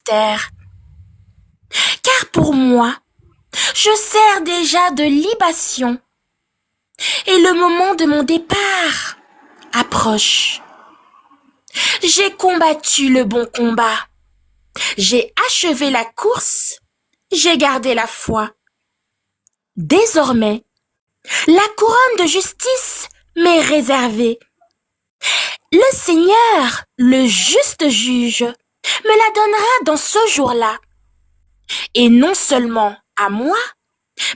ministère. Car pour moi, je sers déjà de libation et le moment de mon départ approche. J'ai combattu le bon combat. J'ai achevé la course. J'ai gardé la foi. Désormais, la couronne de justice m'est réservée. Le Seigneur, le juste juge, me la donnera dans ce jour-là. Et non seulement à moi,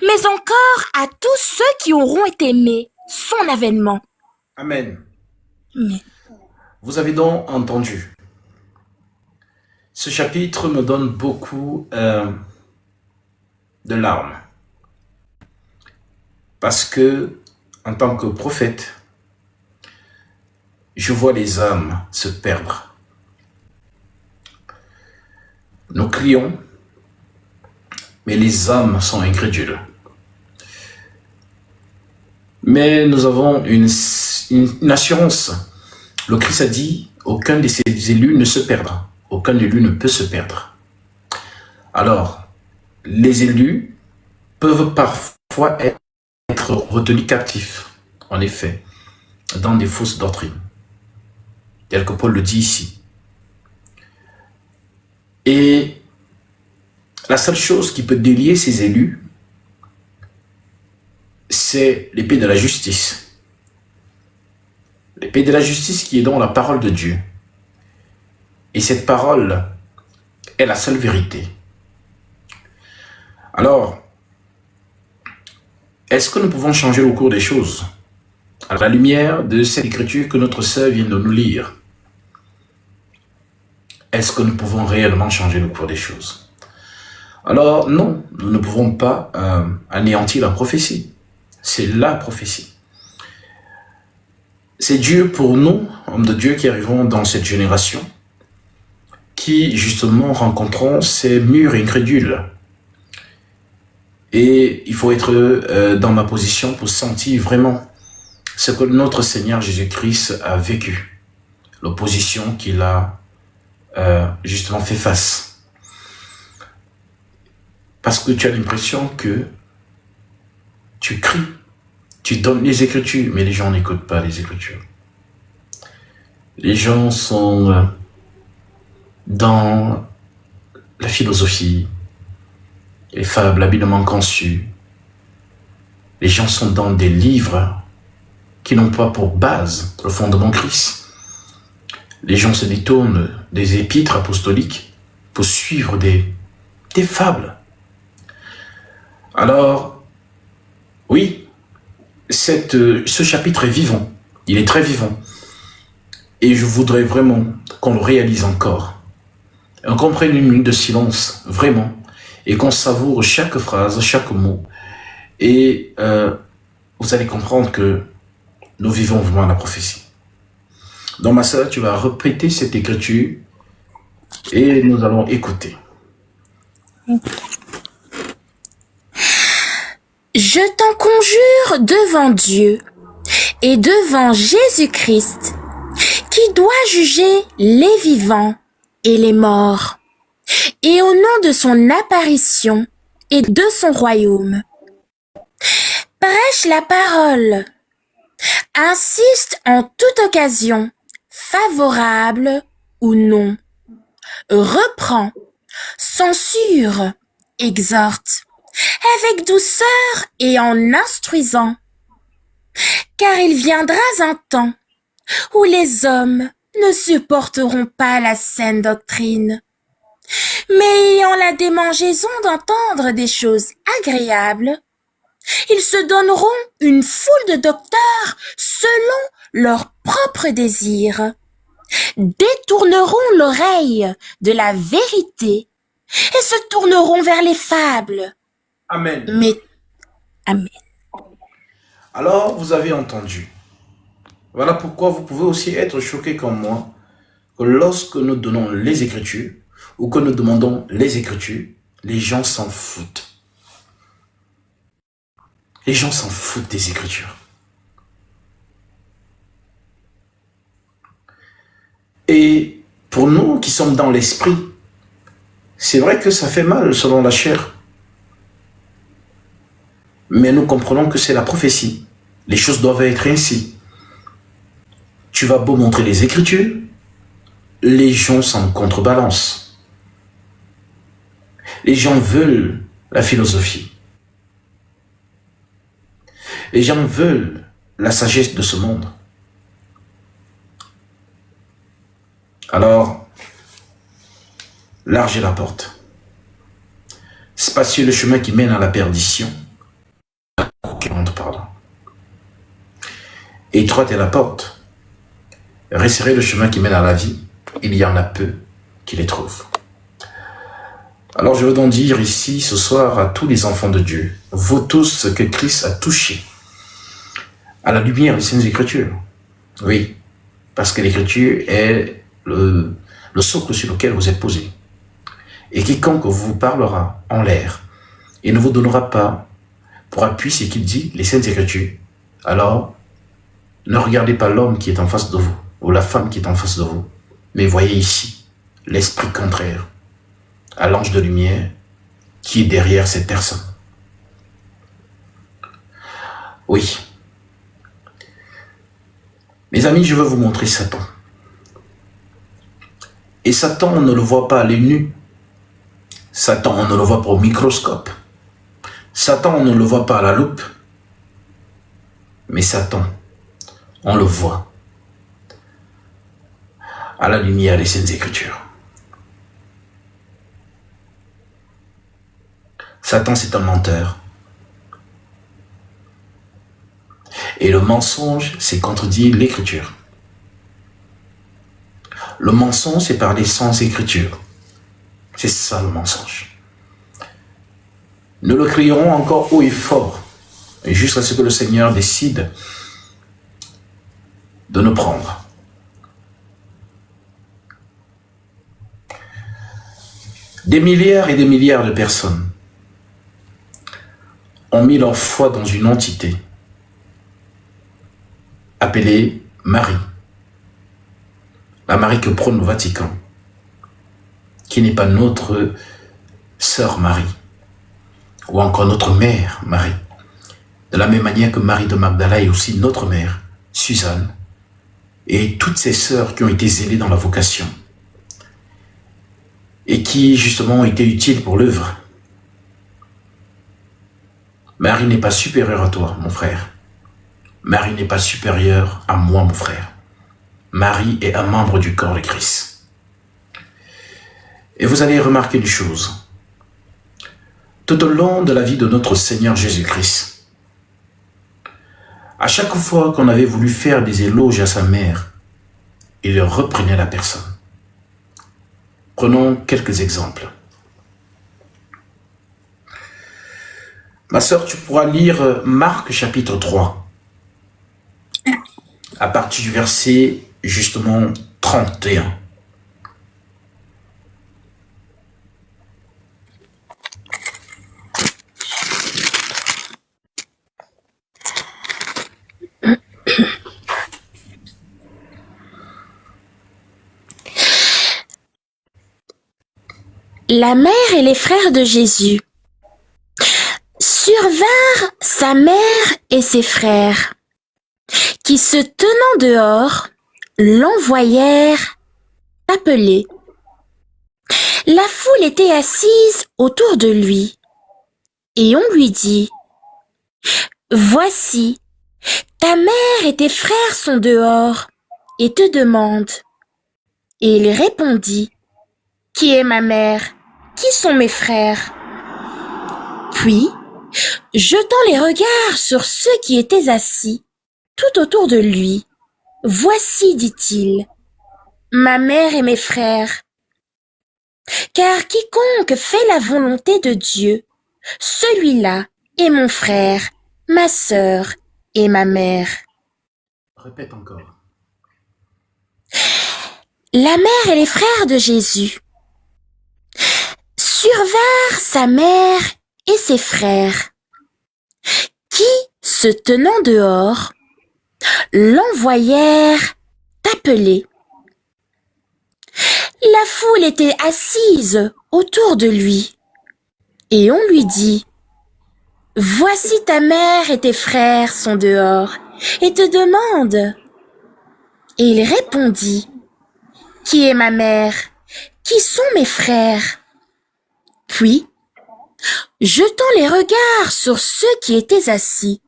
mais encore à tous ceux qui auront aimé son avènement. Amen. Amen. Vous avez donc entendu. Ce chapitre me donne beaucoup de larmes. Parce que, en tant que prophète, je vois les âmes se perdre. Nous crions, mais les âmes sont incrédules. Mais nous avons une assurance. Le Christ a dit, aucun de ses élus ne se perdra. Aucun élu ne peut se perdre. Alors, les élus peuvent parfois être retenus captifs, en effet, dans des fausses doctrines, tel que Paul le dit ici. Et la seule chose qui peut délier ces élus, c'est l'épée de la justice. L'épée de la justice qui est dans la parole de Dieu. Et cette parole est la seule vérité. Alors, est-ce que nous pouvons changer le cours des choses à la lumière de cette écriture que notre sœur vient de nous lire? Est-ce que nous pouvons réellement changer le cours des choses? Alors non, nous ne pouvons pas anéantir la prophétie. C'est la prophétie. C'est Dieu pour nous, hommes de Dieu qui arrivons dans cette génération, qui justement rencontrons ces murs incrédules. Et il faut être dans ma position pour sentir vraiment ce que notre Seigneur Jésus-Christ a vécu, l'opposition qu'il a justement fait face. Parce que tu as l'impression que tu cries, tu donnes les Écritures, mais les gens n'écoutent pas les Écritures. Les gens sont dans la philosophie, les fables habilement conçues. Les gens sont dans des livres qui n'ont pas pour base le fondement Christ. Les gens se détournent des épîtres apostoliques pour suivre des fables. Alors, oui, ce chapitre est vivant, il est très vivant. Et je voudrais vraiment qu'on le réalise encore. Et qu'on prenne une minute de silence, vraiment, et qu'on savoure chaque phrase, chaque mot. Et vous allez comprendre que nous vivons vraiment la prophétie. Donc ma sœur, tu vas répéter cette écriture et nous allons écouter. Je t'en conjure devant Dieu et devant Jésus-Christ, qui doit juger les vivants et les morts, et au nom de son apparition et de son royaume. Prêche la parole, insiste en toute occasion, favorable ou non, reprend, censure, exhorte, avec douceur et en instruisant. Car il viendra un temps où les hommes ne supporteront pas la saine doctrine, mais ayant la démangeaison d'entendre des choses agréables, ils se donneront une foule de docteurs selon leurs propres désirs, détourneront l'oreille de la vérité et se tourneront vers les fables. Amen. Amen. Alors, vous avez entendu. Voilà pourquoi vous pouvez aussi être choqués comme moi, que lorsque nous donnons les Écritures, ou que nous demandons les Écritures, les gens s'en foutent. Les gens s'en foutent des Écritures. Et pour nous qui sommes dans l'esprit, C'est vrai que ça fait mal selon la chair. Mais nous comprenons que c'est la prophétie. Les choses doivent être ainsi. Tu vas beau montrer les Écritures, les gens s'en contrebalancent. Les gens veulent la philosophie. Les gens veulent la sagesse de ce monde. Alors, large est la porte. Spacieux le chemin qui mène à la perdition. Pardon. Étroite est la porte. Resserrez le chemin qui mène à la vie. Il y en a peu qui les trouvent. Alors je veux donc dire ici ce soir à tous les enfants de Dieu, vous tous que Christ a touché à la lumière des Saintes Écritures. Oui, parce que l'Écriture est le socle sur lequel vous êtes posé. Et quiconque vous parlera en l'air et ne vous donnera pas pour appui ce qu'il dit, les Saintes Écritures, alors ne regardez pas l'homme qui est en face de vous ou la femme qui est en face de vous, mais voyez ici l'esprit contraire à l'ange de lumière qui est derrière cette personne. Oui. Mes amis, je veux vous montrer Satan. Et Satan, on ne le voit pas à l'œil nu. Satan, on ne le voit pas au microscope. Satan, on ne le voit pas à la loupe. Mais Satan, on le voit à la lumière des Saintes Écritures. Satan, c'est un menteur. Et le mensonge, c'est contredire l'Écriture. Le mensonge, c'est parler sans Écriture. C'est ça le mensonge. Nous le crierons encore haut et fort, jusqu'à ce que le Seigneur décide de nous prendre. Des milliards et des milliards de personnes ont mis leur foi dans une entité appelée Marie. La Marie que prône le Vatican, qui n'est pas notre sœur Marie, ou encore notre mère Marie. De la même manière que Marie de Magdala est aussi notre mère, Suzanne, et toutes ces sœurs qui ont été zélées dans la vocation, et qui justement ont été utiles pour l'œuvre. Marie n'est pas supérieure à toi, mon frère. Marie n'est pas supérieure à moi, mon frère. Marie est un membre du corps de Christ. Et vous allez remarquer une chose. Tout au long de la vie de notre Seigneur Jésus-Christ, à chaque fois qu'on avait voulu faire des éloges à sa mère, il reprenait la personne. Prenons quelques exemples. Ma sœur, tu pourras lire Marc chapitre 3, à partir du verset justement 31. La mère et les frères de Jésus survinrent sa mère et ses frères, qui se tenant dehors, l'envoyèrent appeler. La foule était assise autour de lui, et on lui dit, « Voici, ta mère et tes frères sont dehors, et te demandent. » Et il répondit, « Qui est ma mère? Qui sont mes frères? » Puis, jetant les regards sur ceux qui étaient assis tout autour de lui, « Voici, dit-il, ma mère et mes frères. Car quiconque fait la volonté de Dieu, celui-là est mon frère, ma sœur et ma mère. » Répète encore. La mère et les frères de Jésus survinrent sa mère et ses frères, qui, se tenant dehors, l'envoyèrent appeler. La foule était assise autour de lui. Et on lui dit, « Voici ta mère et tes frères sont dehors et te demandent. » Et il répondit, « Qui est ma mère? Qui sont mes frères? » Puis, jetant les regards sur ceux qui étaient assis,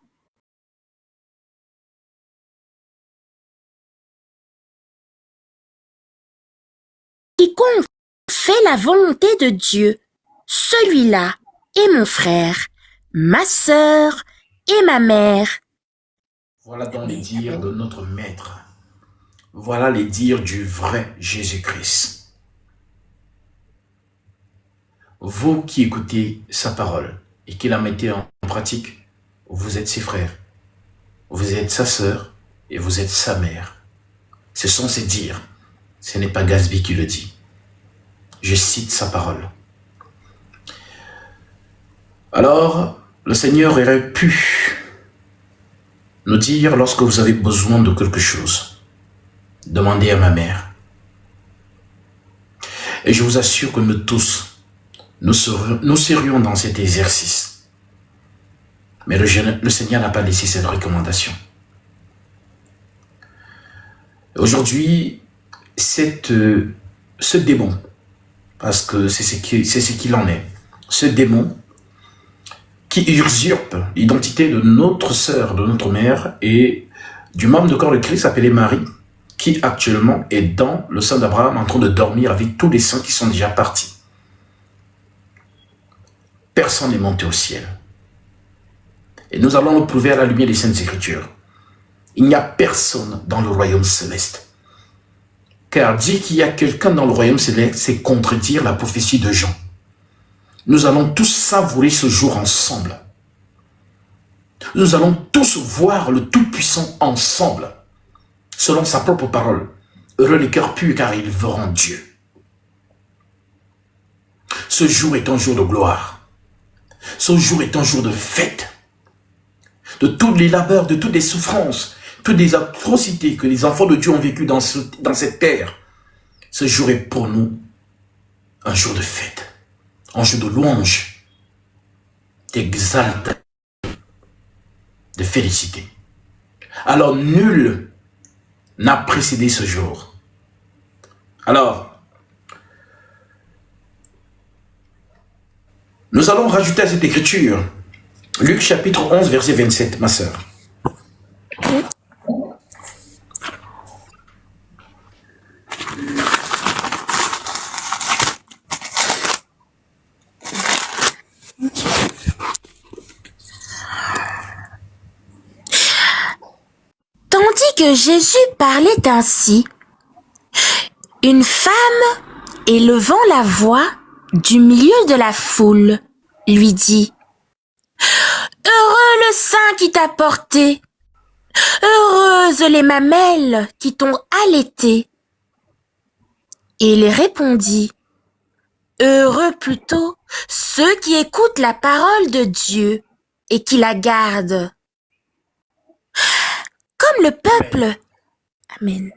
quiconque fait la volonté de Dieu, celui-là est mon frère, ma sœur et ma mère. Voilà donc les dires de notre Maître. Voilà les dires du vrai Jésus-Christ. Vous qui écoutez sa parole et qui la mettez en pratique, vous êtes ses frères, vous êtes sa sœur et vous êtes sa mère. Ce sont ses dires. Ce n'est pas Gatsby qui le dit. Je cite sa parole. Alors, le Seigneur aurait pu nous dire, lorsque vous avez besoin de quelque chose, demandez à ma mère. Et je vous assure que nous tous, nous serions dans cet exercice. Mais le Seigneur n'a pas laissé cette recommandation. Aujourd'hui, ce démon, parce que c'est ce qu'il en est, ce démon qui usurpe l'identité de notre sœur, de notre mère et du membre de corps de Christ appelé Marie, qui actuellement est dans le sein d'Abraham en train de dormir avec tous les saints qui sont déjà partis. Personne n'est monté au ciel. Et nous allons le prouver à la lumière des Saintes Écritures. Il n'y a personne dans le royaume céleste. Car dire qu'il y a quelqu'un dans le royaume céleste, c'est contredire la prophétie de Jean. Nous allons tous savourer ce jour ensemble. Nous allons tous voir le Tout-Puissant ensemble, selon sa propre parole. Heureux les cœurs purs, car ils verront Dieu. Ce jour est un jour de gloire. Ce jour est un jour de fête. De tous les labeurs, de toutes les souffrances, toutes les atrocités que les enfants de Dieu ont vécues dans cette terre. Ce jour est pour nous un jour de fête, un jour de louange, d'exaltation, de félicité. Alors nul n'a précédé ce jour. Alors, nous allons rajouter à cette écriture Luc chapitre 11 verset 27, ma sœur. Tandis que Jésus parlait ainsi, une femme, élevant la voix du milieu de la foule, lui dit, « Heureux le sein qui t'a porté, heureuses les mamelles qui t'ont allaité. » Et il répondit, « Heureux plutôt ceux qui écoutent la parole de Dieu et qui la gardent. » Comme le peuple. Amen.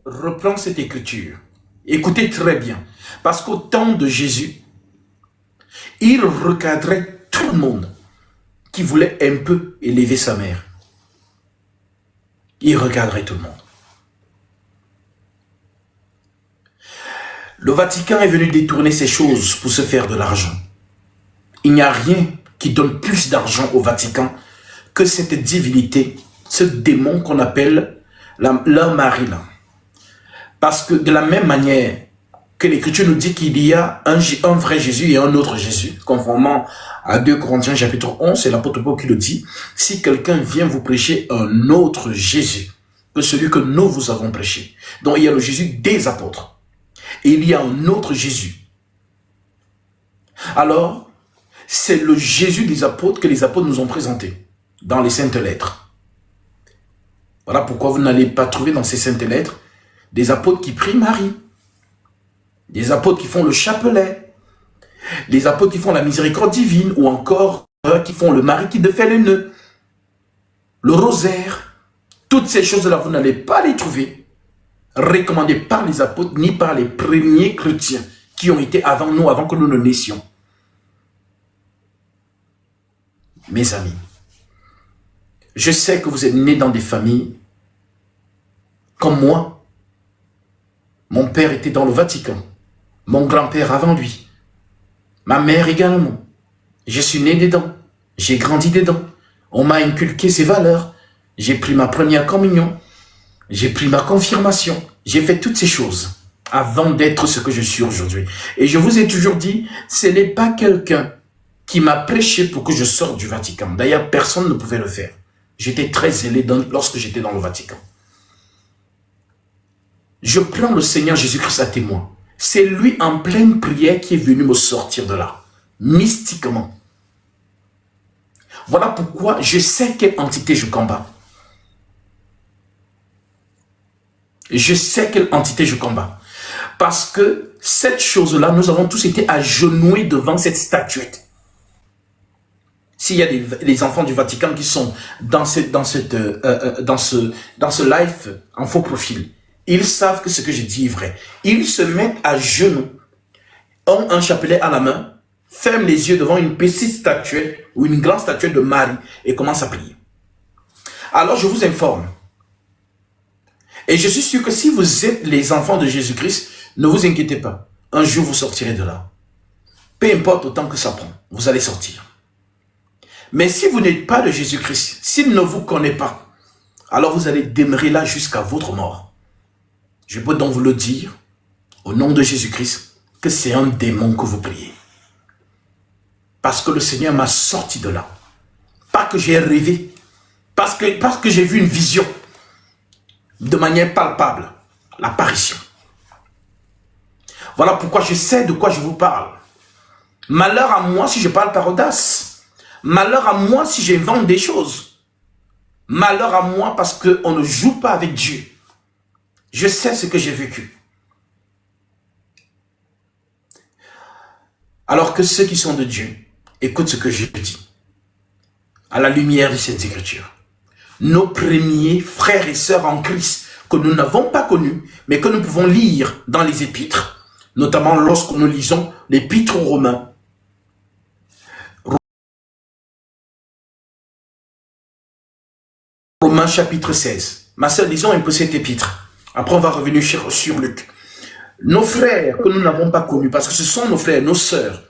Reprends cette écriture. Écoutez très bien. Parce qu'au temps de Jésus, il recadrait tout le monde qui voulait un peu élever sa mère. Il recadrait tout le monde. Le Vatican est venu détourner ces choses pour se faire de l'argent. Il n'y a rien qui donne plus d'argent au Vatican que cette divinité, ce démon qu'on appelle leur mari là. Parce que de la même manière que l'Écriture nous dit qu'il y a un vrai Jésus et un autre Jésus, conformément à 2 Corinthiens chapitre 11, c'est l'apôtre Paul qui le dit, si quelqu'un vient vous prêcher un autre Jésus que celui que nous vous avons prêché. Donc il y a le Jésus des apôtres et il y a un autre Jésus. Alors, c'est le Jésus des apôtres que les apôtres nous ont présenté dans les saintes lettres. Voilà pourquoi vous n'allez pas trouver dans ces saintes lettres des apôtres qui prient Marie, des apôtres qui font le chapelet, des apôtres qui font la miséricorde divine, ou encore qui font le mari qui défait le nœud, le rosaire. Toutes ces choses-là, vous n'allez pas les trouver recommandées par les apôtres ni par les premiers chrétiens qui ont été avant nous, avant que nous ne naissions. Mes amis, je sais que vous êtes nés dans des familles comme moi. Mon père était dans le Vatican, mon grand-père avant lui, ma mère également. Je suis né dedans, j'ai grandi dedans. On m'a inculqué ces valeurs. J'ai pris ma première communion, j'ai pris ma confirmation, j'ai fait toutes ces choses avant d'être ce que je suis aujourd'hui. Et je vous ai toujours dit, ce n'est pas quelqu'un qui m'a prêché pour que je sorte du Vatican. D'ailleurs, personne ne pouvait le faire. J'étais très zélé lorsque j'étais dans le Vatican. Je prends le Seigneur Jésus-Christ à témoin. C'est lui en pleine prière qui est venu me sortir de là, mystiquement. Voilà pourquoi je sais quelle entité je combats. Je sais quelle entité je combats. Parce que cette chose-là, nous avons tous été agenouillés devant cette statuette. S'il y a des enfants du Vatican qui sont dans ce live en faux profil, ils savent que ce que je dis est vrai. Ils se mettent à genoux, ont un chapelet à la main, ferment les yeux devant une petite statuette ou une grande statuette de Marie et commencent à prier. Alors je vous informe. Et je suis sûr que si vous êtes les enfants de Jésus-Christ, ne vous inquiétez pas. Un jour, vous sortirez de là. Peu importe autant que ça prend, vous allez sortir. Mais si vous n'êtes pas de Jésus-Christ, s'il ne vous connaît pas, alors vous allez demeurer là jusqu'à votre mort. Je peux donc vous le dire, au nom de Jésus-Christ, que c'est un démon que vous priez. Parce que le Seigneur m'a sorti de là. Pas que j'ai rêvé, parce que j'ai vu une vision. De manière palpable, l'apparition. Voilà pourquoi je sais de quoi je vous parle. Malheur à moi si je parle par audace. Malheur à moi si j'invente des choses. Malheur à moi parce qu'on ne joue pas avec Dieu. Je sais ce que j'ai vécu. Alors que ceux qui sont de Dieu, écoutent ce que je dis. À la lumière de cette écriture. Nos premiers frères et sœurs en Christ que nous n'avons pas connus, mais que nous pouvons lire dans les épîtres, notamment lorsque nous lisons l'épître aux Romains. Romains chapitre 16. Ma sœur, lisons un peu cet épître. Après, on va revenir sur Luc. Nos frères que nous n'avons pas connus, parce que ce sont nos frères, nos sœurs,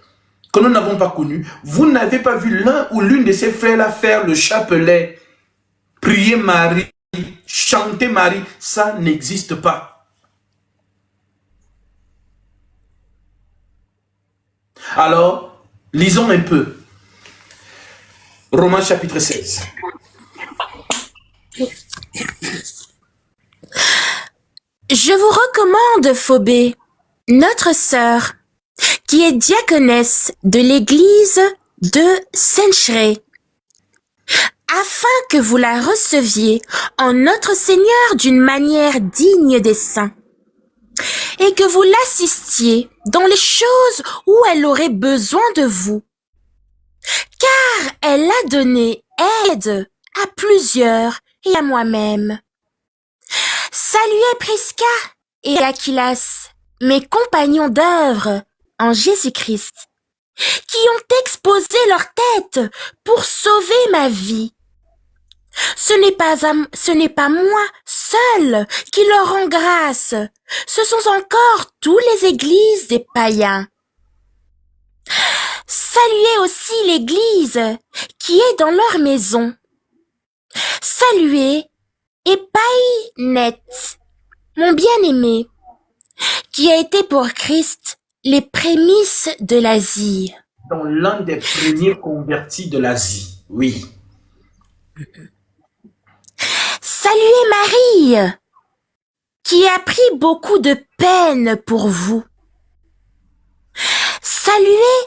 que nous n'avons pas connus, vous n'avez pas vu l'un ou l'une de ces frères-là faire le chapelet, prier Marie, chanter Marie, ça n'existe pas. Alors, lisons un peu. Romains chapitre 16. Je vous recommande Phobé, notre sœur, qui est diaconesse de l'église de Cenchreae, afin que vous la receviez en notre Seigneur d'une manière digne des saints, et que vous l'assistiez dans les choses où elle aurait besoin de vous, car elle a donné aide à plusieurs et à moi-même. Saluez Prisca et Aquilas, mes compagnons d'œuvre en Jésus-Christ, qui ont exposé leur tête pour sauver ma vie. Ce n'est pas moi seul qui leur rend grâce, ce sont encore tous les églises des païens. Saluez aussi l'église qui est dans leur maison. Saluez Épaïnette, mon bien-aimé, qui a été pour Christ les prémices de l'Asie. Dans l'un des premiers convertis de l'Asie, oui. Saluez Marie, qui a pris beaucoup de peine pour vous. Saluez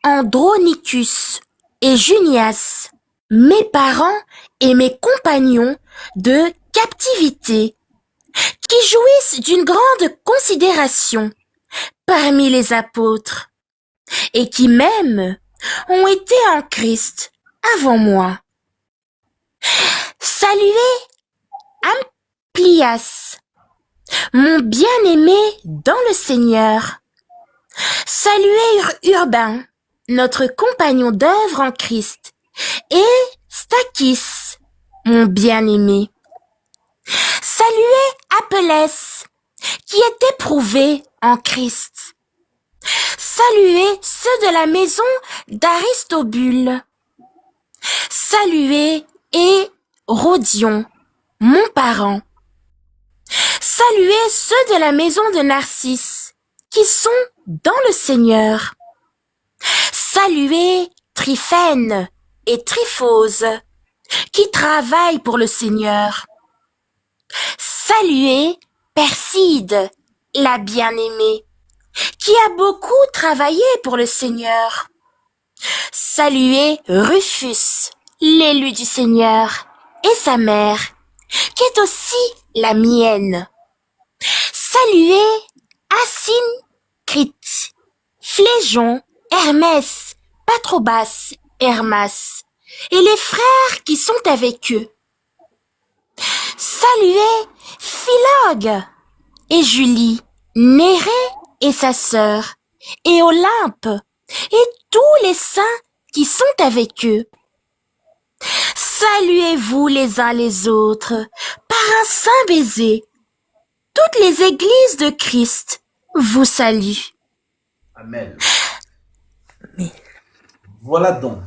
Andronicus et Junias, mes parents et mes compagnons de captivité, qui jouissent d'une grande considération parmi les apôtres, et qui même ont été en Christ avant moi. Saluez Amplias, mon bien-aimé dans le Seigneur, Saluez Urbain, notre compagnon d'œuvre en Christ, et Stachys, mon bien-aimé. Saluez Apelles, qui est éprouvé en Christ. Saluez ceux de la maison d'Aristobule. Saluez Hérodion, mon parent. Saluez ceux de la maison de Narcisse, qui sont dans le Seigneur. Saluez Tryphène et Tryphose, qui travaillent pour le Seigneur. Saluez Perside, la bien-aimée, qui a beaucoup travaillé pour le Seigneur. Saluez Rufus, l'élu du Seigneur, et sa mère, qui est aussi la mienne. Saluez Asyncrite, Phlégon, Hermès, Patrobas, Hermas, et les frères qui sont avec eux. Saluez Philologue et Julie, Nérée et sa sœur, et Olympe, et tous les saints qui sont avec eux. Saluez-vous les uns les autres par un saint baiser. Toutes les églises de Christ vous saluent. Amen. Voilà donc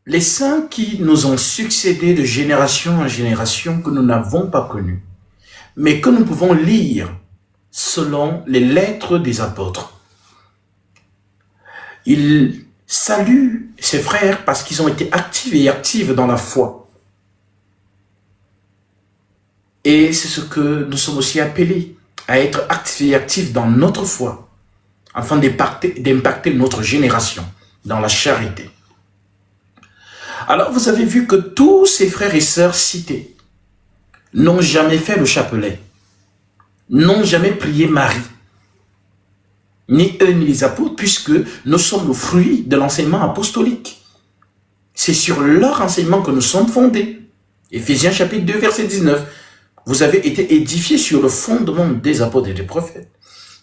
les saints qui nous ont succédé de génération en génération que nous n'avons pas connus, mais que nous pouvons lire selon les lettres des apôtres. Ils saluent ses frères parce qu'ils ont été actifs et actives dans la foi. Et c'est ce que nous sommes aussi appelés, à être actifs et actifs dans notre foi, afin d'impacter notre génération dans la charité. Alors vous avez vu que tous ces frères et sœurs cités n'ont jamais fait le chapelet, n'ont jamais prié Marie, ni eux ni les apôtres, puisque nous sommes le fruit de l'enseignement apostolique. C'est sur leur enseignement que nous sommes fondés. Éphésiens chapitre 2, verset 19. Vous avez été édifiés sur le fondement des apôtres et des prophètes,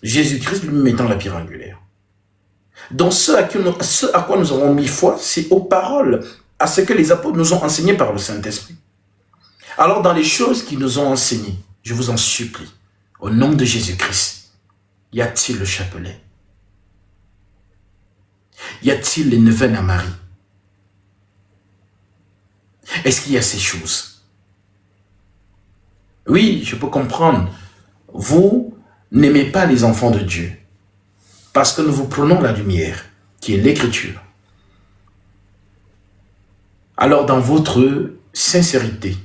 Jésus-Christ lui-même étant la pierre angulaire. Donc ce à quoi nous avons mis foi, c'est aux paroles, à ce que les apôtres nous ont enseigné par le Saint-Esprit. Alors dans les choses qu'ils nous ont enseignées, je vous en supplie, au nom de Jésus-Christ, y a-t-il le chapelet? Y a-t-il les neuvaines à Marie? Est-ce qu'il y a ces choses? Oui, je peux comprendre. Vous n'aimez pas les enfants de Dieu parce que nous vous prenons la lumière, qui est l'Écriture. Alors dans votre sincérité,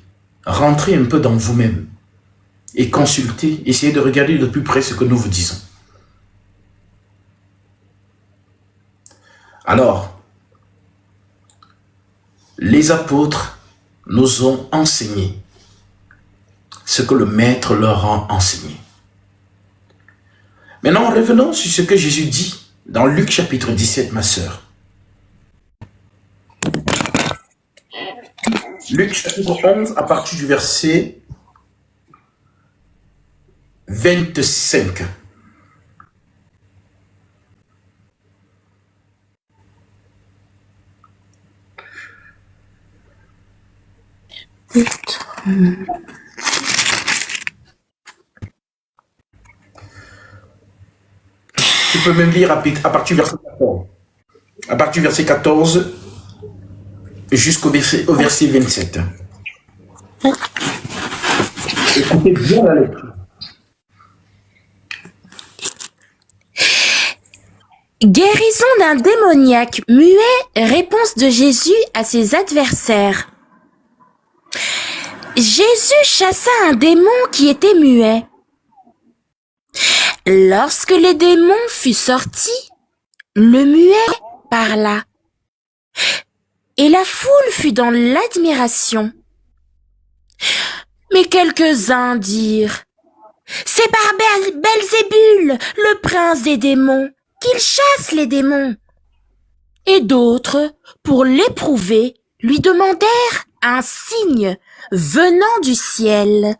rentrez un peu dans vous-même et consultez, essayez de regarder de plus près ce que nous vous disons. Alors, les apôtres nous ont enseigné ce que le Maître leur a enseigné. Maintenant, revenons sur ce que Jésus dit dans Luc chapitre 17, ma sœur. Luc chapitre 11, à partir du verset 25. Tu peux même lire à partir du verset 14. À partir du verset 14 jusqu'au verset 27. Écoutez bien la lecture. Guérison d'un démoniaque muet, réponse de Jésus à ses adversaires. Jésus chassa un démon qui était muet. Lorsque le démon fut sorti, le muet parla. Et la foule fut dans l'admiration. Mais quelques-uns dirent, « C'est par Belzébul, le prince des démons, qu'il chasse les démons. » Et d'autres, pour l'éprouver, lui demandèrent un signe venant du ciel.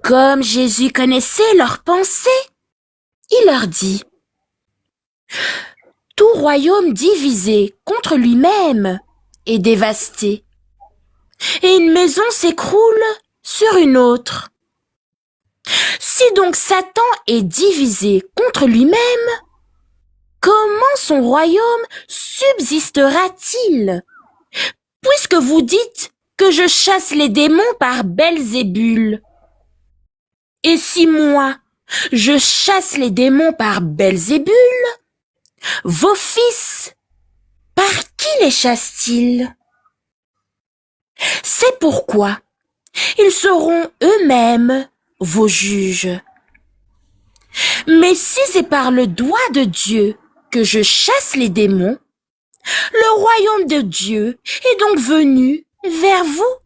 Comme Jésus connaissait leurs pensées, Il leur dit, « Tout royaume divisé contre lui-même est dévasté, et une maison s'écroule sur une autre. Si donc Satan est divisé contre lui-même, comment son royaume subsistera-t-il? Puisque vous dites que je chasse les démons par Belzébul. Et si moi, je chasse les démons par Belzébul, vos fils, par qui les chassent-ils? C'est pourquoi ils seront eux-mêmes vos juges. Mais si c'est par le doigt de Dieu que je chasse les démons, le royaume de Dieu est donc venu vers vous.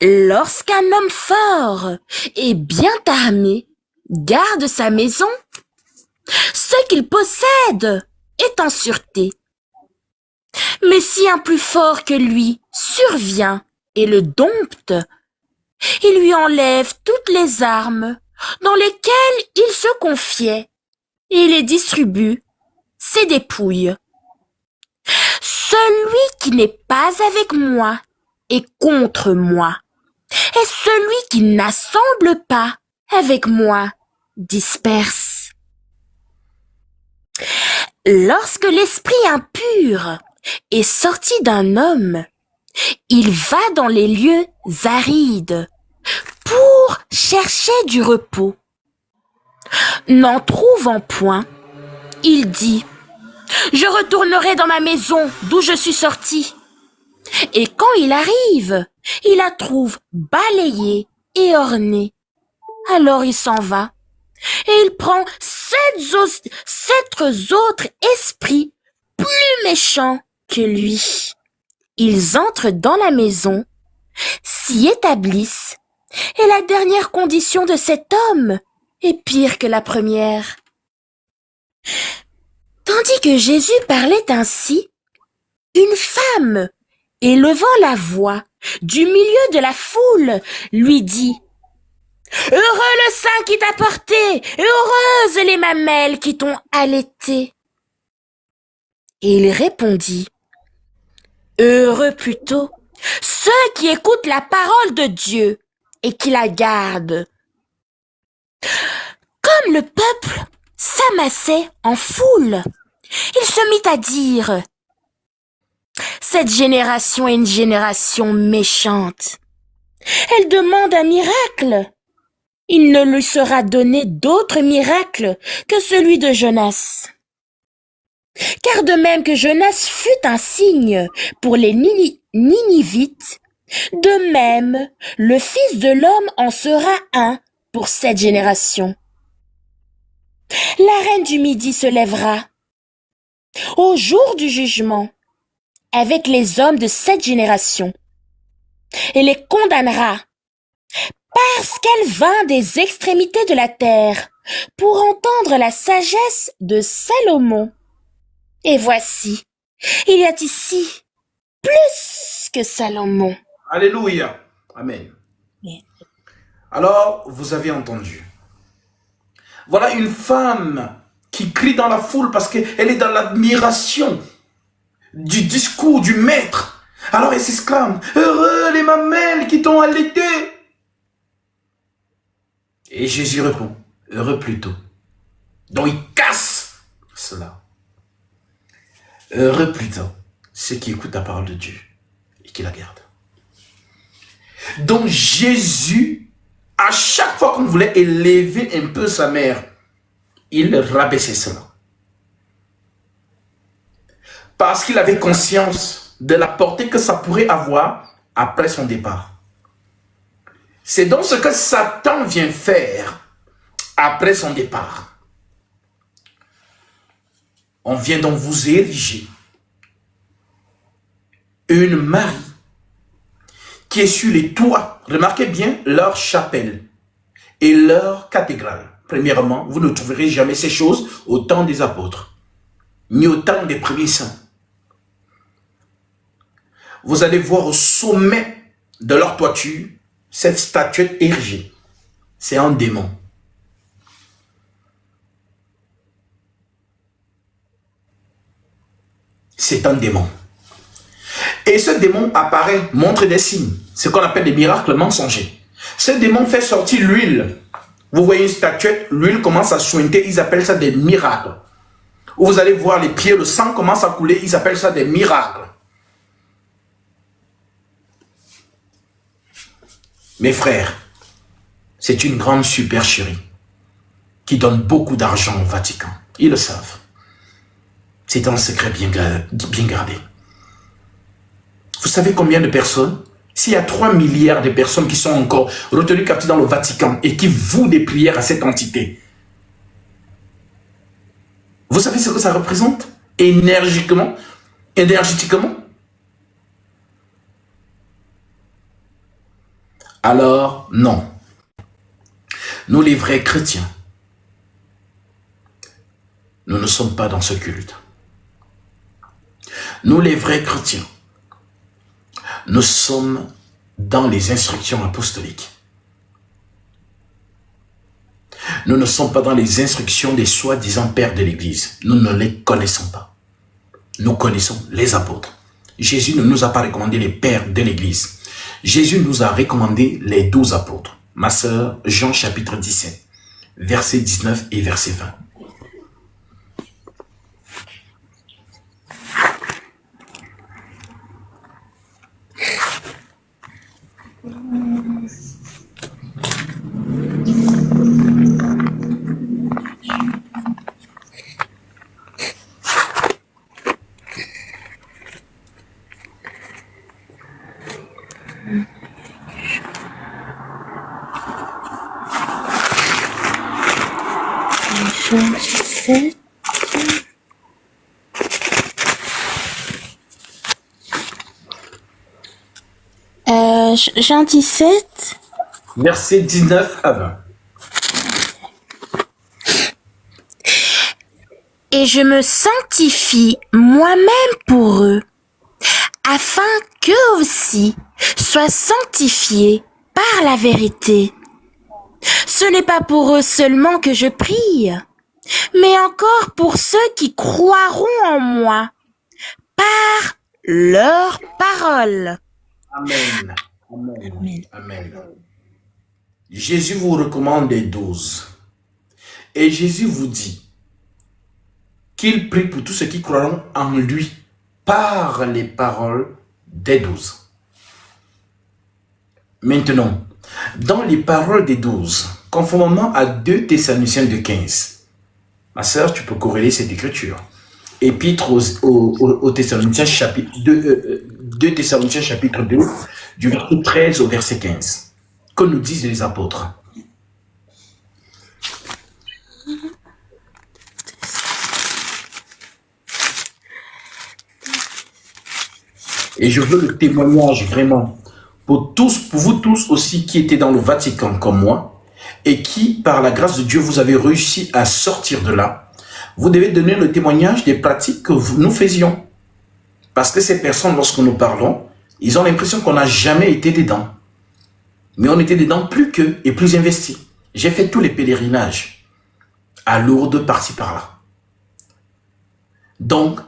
Lorsqu'un homme fort et bien armé garde sa maison, ce qu'il possède est en sûreté. Mais si un plus fort que lui survient et le dompte, il lui enlève toutes les armes dans lesquelles il se confiait et les distribue ses dépouilles. Celui qui n'est pas avec moi est contre moi, et celui qui n'assemble pas avec moi disperse. Lorsque l'esprit impur est sorti d'un homme, il va dans les lieux arides pour chercher du repos. N'en trouvant point, il dit, « Je retournerai dans ma maison d'où je suis sorti. » Et quand il arrive, il la trouve balayée et ornée. Alors il s'en va et il prend sept autres esprits plus méchants que lui. Ils entrent dans la maison, s'y établissent, et la dernière condition de cet homme est pire que la première. Tandis que Jésus parlait ainsi, une femme, élevant la voix du milieu de la foule, lui dit, « Heureux le sein qui t'a porté, et heureuses les mamelles qui t'ont allaité. » Et il répondit, « Heureux plutôt ceux qui écoutent la parole de Dieu et qui la gardent. » Comme le peuple s'amassait en foule, il se mit à dire, « Cette génération est une génération méchante. Elle demande un miracle. Il ne lui sera donné d'autre miracle que celui de Jonas. Car de même que Jonas fut un signe pour les Ninivites, de même le Fils de l'homme en sera un pour cette génération. La reine du Midi se lèvera au jour du jugement avec les hommes de cette génération et les condamnera parce qu'elle vint des extrémités de la terre pour entendre la sagesse de Salomon. Et voici, il y a ici plus que Salomon. Alléluia. Amen. Alors, vous avez entendu. Voilà une femme qui crie dans la foule parce qu'elle est dans l'admiration du discours du maître. Alors elle s'exclame, « Heureux les mamelles qui t'ont allaité !» Et Jésus répond, « Heureux plutôt. » Donc il casse cela. Heureux plutôt ceux qui écoutent la parole de Dieu et qui la gardent. Donc Jésus, à chaque fois qu'on voulait élever un peu sa mère, il rabaissait cela. Parce qu'il avait conscience de la portée que ça pourrait avoir après son départ. C'est donc ce que Satan vient faire après son départ. On vient donc vous ériger une Marie qui est sur les toits. Remarquez bien leur chapelle et leur cathédrale. Premièrement, vous ne trouverez jamais ces choses au temps des apôtres, ni au temps des premiers saints. Vous allez voir au sommet de leur toiture cette statuette érigée. C'est un démon. c'est un démon. Et ce démon apparaît, montre des signes. Ce qu'on appelle des miracles mensongers. Ce démon fait sortir l'huile. Vous voyez une statuette, l'huile commence à suinter, ils appellent ça des miracles. Où vous allez voir les pieds, le sang commence à couler, ils appellent ça des miracles. Mes frères, c'est une grande supercherie qui donne beaucoup d'argent au Vatican. Ils le savent. C'est un secret bien gardé. Vous savez combien de personnes? S'il y a 3 milliards de personnes qui sont encore retenues captives dans le Vatican et qui vouent des prières à cette entité, vous savez ce que ça représente énergétiquement? Alors, non. Nous, les vrais chrétiens, nous ne sommes pas dans ce culte. Nous, les vrais chrétiens, nous sommes dans les instructions apostoliques. Nous ne sommes pas dans les instructions des soi-disant pères de l'Église. Nous ne les connaissons pas. Nous connaissons les apôtres. Jésus ne nous a pas recommandé les pères de l'Église. Jésus nous a recommandé les 12 apôtres. Ma sœur, Jean chapitre 17, verset 19 et verset 20. Jean 17. Jean 17. Verset 19 à 20. Et je me sanctifie moi-même pour eux, afin qu'eux aussi soient sanctifiés par la vérité. Ce n'est pas pour eux seulement que je prie, mais encore pour ceux qui croiront en moi, par leur parole. Amen. Amen. Amen. Jésus vous recommande les 12. Et Jésus vous dit qu'il prie pour tous ceux qui croiront en lui par les paroles des 12. Maintenant, dans les paroles des 12, conformément à 2 Thessaloniciens 2,15, ma sœur, tu peux corréler cette écriture. Épître aux Thessaloniciens chapitre 2 Thessaloniciens chapitre 2, du verset 13 au verset 15. Que nous disent les apôtres? Et je veux le témoignage vraiment pour vous tous aussi qui étaient dans le Vatican comme moi et qui, par la grâce de Dieu, vous avez réussi à sortir de là. Vous devez donner le témoignage des pratiques que nous faisions. Parce que ces personnes, lorsque nous parlons, ils ont l'impression qu'on n'a jamais été dedans. Mais on était dedans plus qu'eux et plus investis. J'ai fait tous les pèlerinages à Lourdes, par-ci, par-là. Donc,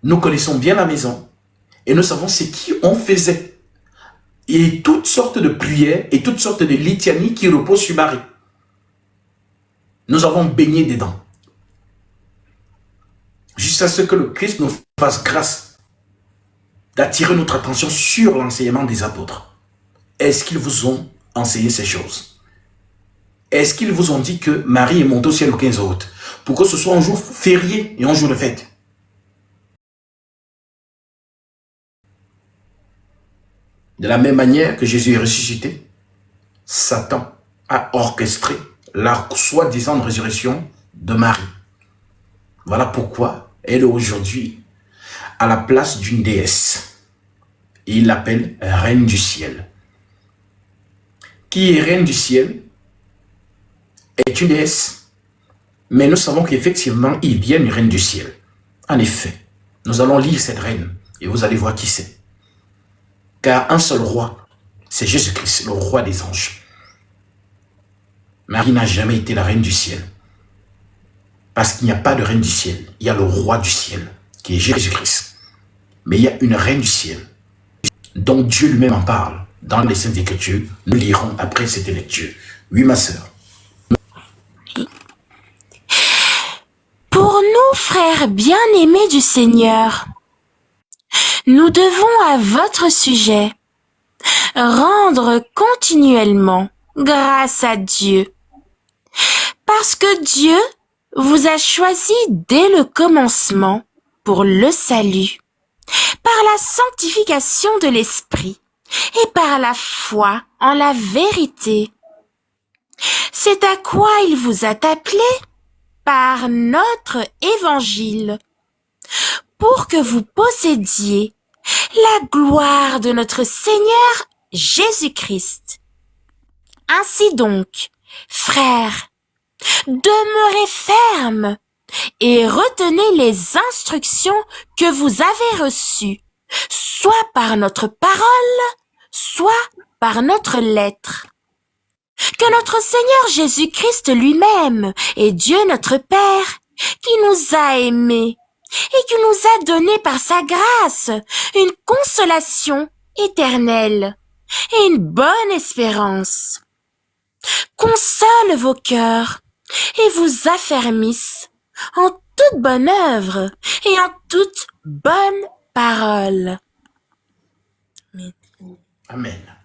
nous connaissons bien la maison et nous savons ce qu'on faisait. Et toutes sortes de prières et toutes sortes de litanies qui reposent sur Marie. Nous avons baigné dedans. Jusqu'à ce que le Christ nous fasse grâce d'attirer notre attention sur l'enseignement des apôtres. Est-ce qu'ils vous ont enseigné ces choses? Est-ce qu'ils vous ont dit que Marie est montée au ciel le 15 août pour que ce soit un jour férié et un jour de fête? De la même manière que Jésus est ressuscité, Satan a orchestré la soi-disant résurrection de Marie. Voilà pourquoi elle est aujourd'hui à la place d'une déesse. Et il l'appelle Reine du ciel. Qui est Reine du ciel est une déesse. Mais nous savons qu'effectivement, il y a une Reine du ciel. En effet, nous allons lire cette reine et vous allez voir qui c'est. Car un seul roi, c'est Jésus-Christ, le roi des anges. Marie n'a jamais été la reine du ciel. Parce qu'il n'y a pas de reine du ciel. Il y a le roi du ciel, qui est Jésus-Christ. Mais il y a une reine du ciel, dont Dieu lui-même en parle dans les Saintes Écritures. Nous lirons après cette lecture. Oui, ma sœur. Pour nous, frères bien-aimés du Seigneur, nous devons à votre sujet rendre continuellement grâce à Dieu, parce que Dieu vous a choisi dès le commencement pour le salut, par la sanctification de l'Esprit et par la foi en la vérité. C'est à quoi il vous a appelé par notre évangile, pour que vous possédiez la gloire de notre Seigneur Jésus-Christ. Ainsi donc, frères, demeurez fermes et retenez les instructions que vous avez reçues, soit par notre parole, soit par notre lettre. Que notre Seigneur Jésus-Christ lui-même et Dieu notre Père, qui nous a aimés et qui nous a donné par sa grâce une consolation éternelle et une bonne espérance, console vos cœurs et vous affermisse en toute bonne œuvre et en toute bonne parole. Amen.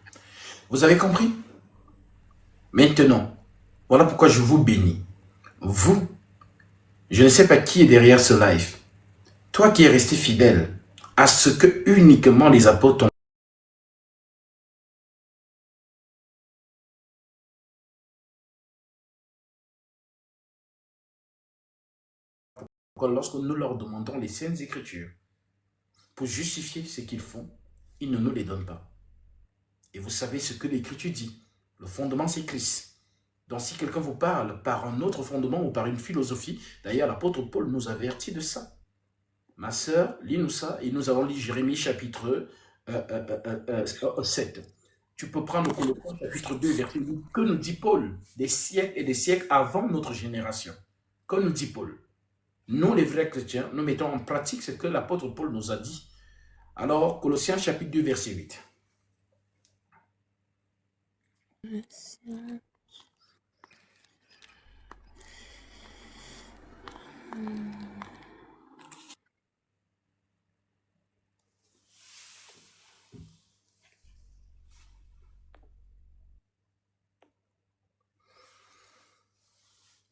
Vous avez compris? Maintenant, voilà pourquoi je vous bénis. Vous, je ne sais pas qui est derrière ce live. Toi qui es resté fidèle à ce que uniquement les apôtres ont. Lorsque nous leur demandons les Saintes Écritures pour justifier ce qu'ils font, ils ne nous les donnent pas. Et vous savez ce que l'Écriture dit. Le fondement, c'est Christ. Donc si quelqu'un vous parle par un autre fondement ou par une philosophie, d'ailleurs l'apôtre Paul nous avertit de ça. Ma sœur, lis-nous ça, et nous avons lu Jérémie chapitre 7. Tu peux prendre Colossiens chapitre 2, verset 8. Que nous dit Paul des siècles et des siècles avant notre génération? Que nous dit Paul? Nous, les vrais chrétiens, nous mettons en pratique ce que l'apôtre Paul nous a dit. Alors, Colossiens chapitre 2, verset 8.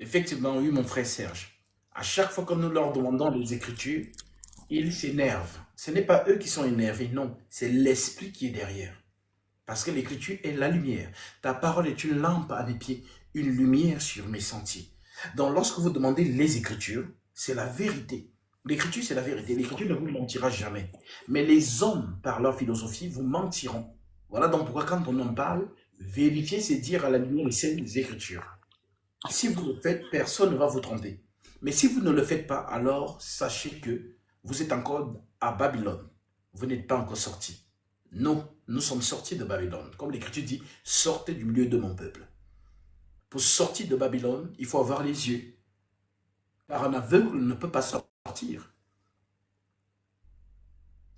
Effectivement, oui, mon frère Serge. À chaque fois que nous leur demandons les Écritures, ils s'énervent. Ce n'est pas eux qui sont énervés, non. C'est l'Esprit qui est derrière. Parce que l'Écriture est la lumière. Ta parole est une lampe à mes pieds, une lumière sur mes sentiers. Donc, lorsque vous demandez les Écritures, c'est la vérité. L'Écriture, c'est la vérité. L'Écriture ne vous mentira jamais. Mais les hommes, par leur philosophie, vous mentiront. Voilà donc pourquoi quand on en parle, vérifier, c'est dire à la lumière les Saintes Écritures. Si vous le faites, personne ne va vous tromper. Mais si vous ne le faites pas, alors sachez que vous êtes encore à Babylone. Vous n'êtes pas encore sortis. Nous sommes sortis de Babylone. Comme l'Écriture dit, sortez du milieu de mon peuple. Pour sortir de Babylone, il faut avoir les yeux. Car un aveugle ne peut pas sortir.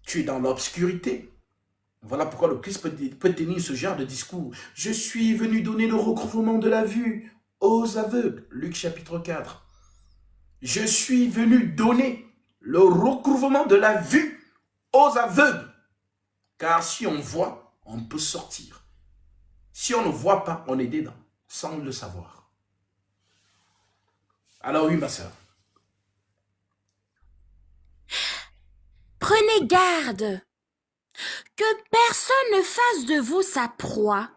Tu es dans l'obscurité. Voilà pourquoi le Christ peut tenir ce genre de discours. Je suis venu donner le recouvrement de la vue aux aveugles. Luc chapitre 4. Je suis venu donner le recouvrement de la vue aux aveugles. Car si on voit, on peut sortir. Si on ne voit pas, on est dedans, sans le savoir. Alors oui, ma soeur. Prenez garde que personne ne fasse de vous sa proie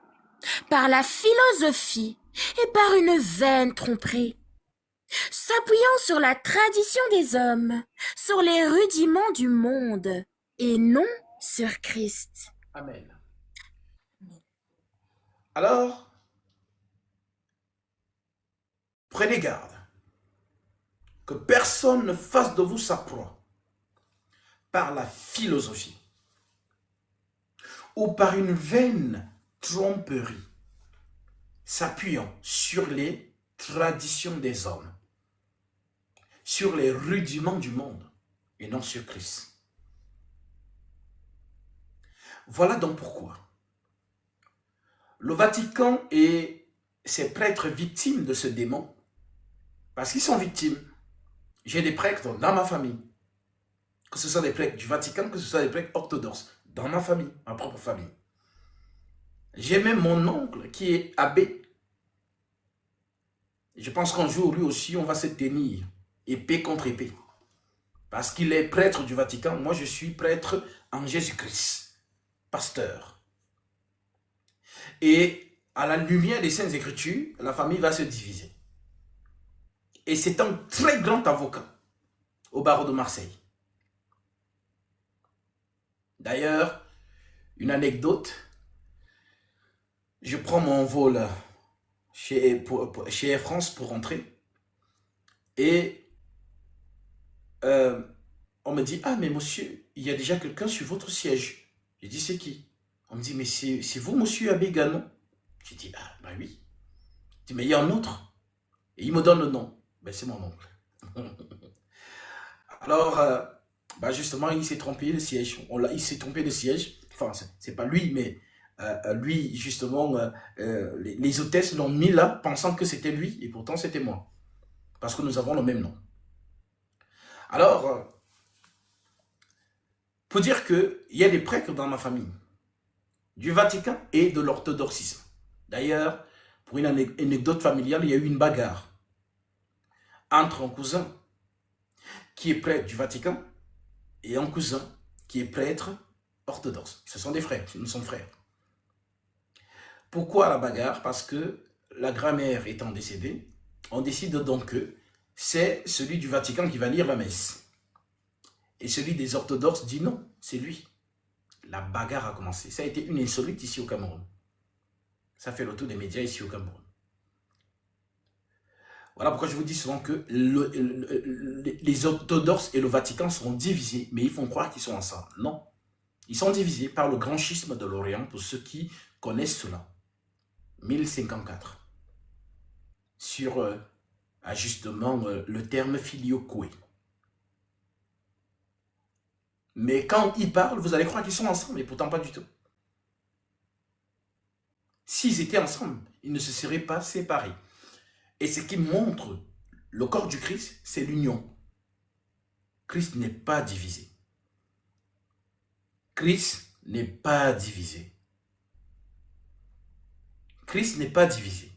par la philosophie et par une vaine tromperie, s'appuyant sur la tradition des hommes, sur les rudiments du monde, et non sur Christ. Amen. Alors, prenez garde que personne ne fasse de vous sa proie par la philosophie ou par une vaine tromperie, s'appuyant sur les traditions des hommes, sur les rudiments du monde et non sur Christ. Voilà donc pourquoi le Vatican et ses prêtres victimes de ce démon, parce qu'ils sont victimes. J'ai des prêtres dans ma famille, que ce soit des prêtres du Vatican, que ce soit des prêtres orthodoxes, dans ma famille, ma propre famille. J'ai même mon oncle qui est abbé. Je pense qu'un jour, lui aussi, on va se tenir épée contre épée. Parce qu'il est prêtre du Vatican. Moi, je suis prêtre en Jésus-Christ, pasteur. Et à la lumière des Saintes Écritures, la famille va se diviser. Et c'est un très grand avocat au barreau de Marseille. D'ailleurs, une anecdote, je prends mon vol chez Air France pour rentrer et on me dit, ah mais monsieur, il y a déjà quelqu'un sur votre siège. J'ai dit, c'est qui? On me dit, mais c'est vous monsieur Abbé Ganon? J'ai dit, ah bah oui. Il dit, mais il y a un autre. Et il me donne le nom. Ben c'est mon oncle. Alors, bah justement, il s'est trompé de siège. Il s'est trompé de siège. Enfin, c'est pas lui, mais lui, justement, les hôtesses l'ont mis là, pensant que c'était lui, et pourtant c'était moi. Parce que nous avons le même nom. Alors, pour dire qu'il y a des prêtres dans ma famille, du Vatican et de l'orthodoxisme. D'ailleurs, pour une anecdote familiale, il y a eu une bagarre entre un cousin qui est prêtre du Vatican et un cousin qui est prêtre orthodoxe. Ce sont des frères, nous sommes frères. Pourquoi la bagarre? Parce que la grand-mère étant décédée, on décide donc que c'est celui du Vatican qui va lire la messe. Et celui des orthodoxes dit non, c'est lui. La bagarre a commencé. Ça a été une insolite ici au Cameroun. Ça fait le tour des médias ici au Cameroun. Voilà pourquoi je vous dis souvent que les orthodoxes et le Vatican seront divisés, mais ils font croire qu'ils sont ensemble. Non. Ils sont divisés par le grand schisme de l'Orient, pour ceux qui connaissent cela. 1054. Sur, justement, le terme filioque. Mais quand ils parlent, vous allez croire qu'ils sont ensemble, et pourtant pas du tout. S'ils étaient ensemble, ils ne se seraient pas séparés. Et ce qui montre le corps du Christ, c'est l'union. Christ n'est pas divisé. Christ n'est pas divisé. Christ n'est pas divisé.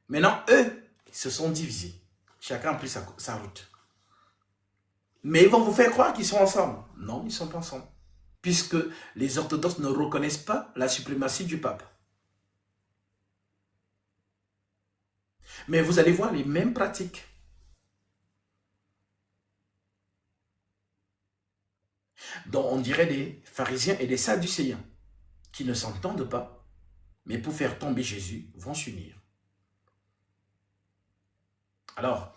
Maintenant, eux, ils se sont divisés. Chacun a pris sa route. Mais ils vont vous faire croire qu'ils sont ensemble. Non, ils ne sont pas ensemble. Puisque les orthodoxes ne reconnaissent pas la suprématie du pape. Mais vous allez voir les mêmes pratiques. Donc on dirait des pharisiens et des sadducéens qui ne s'entendent pas, mais pour faire tomber Jésus, vont s'unir. Alors,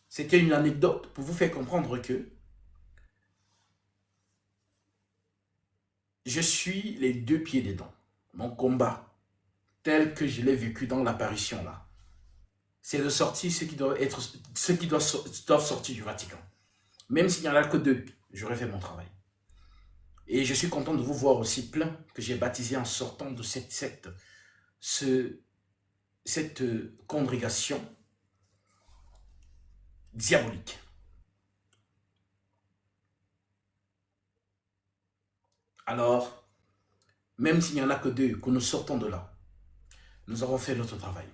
c'était une anecdote pour vous faire comprendre que je suis les deux pieds dedans. Mon combat, tel que je l'ai vécu dans l'apparition là, c'est de sortir ceux qui doivent sortir du Vatican. Même s'il n'y en a que deux, j'aurais fait mon travail. Et je suis content de vous voir aussi plein que j'ai baptisé en sortant de cette secte, cette congrégation diabolique. Alors, même s'il n'y en a que deux, que nous sortons de là, nous avons fait notre travail.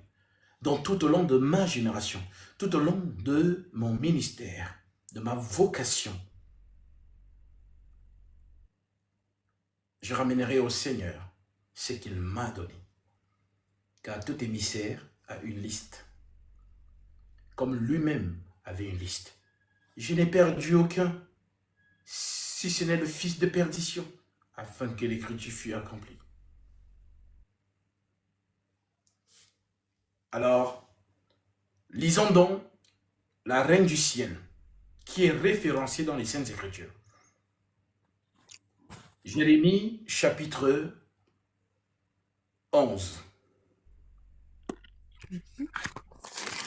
Donc tout au long de ma génération, tout au long de mon ministère, de ma vocation, je ramènerai au Seigneur ce qu'il m'a donné. Car tout émissaire a une liste. Comme lui-même avait une liste. Je n'ai perdu aucun, si ce n'est le fils de perdition, afin que l'écriture fût accomplie. Alors, lisons donc la Reine du Ciel, qui est référencée dans les Saintes Écritures. Jérémie, chapitre 11.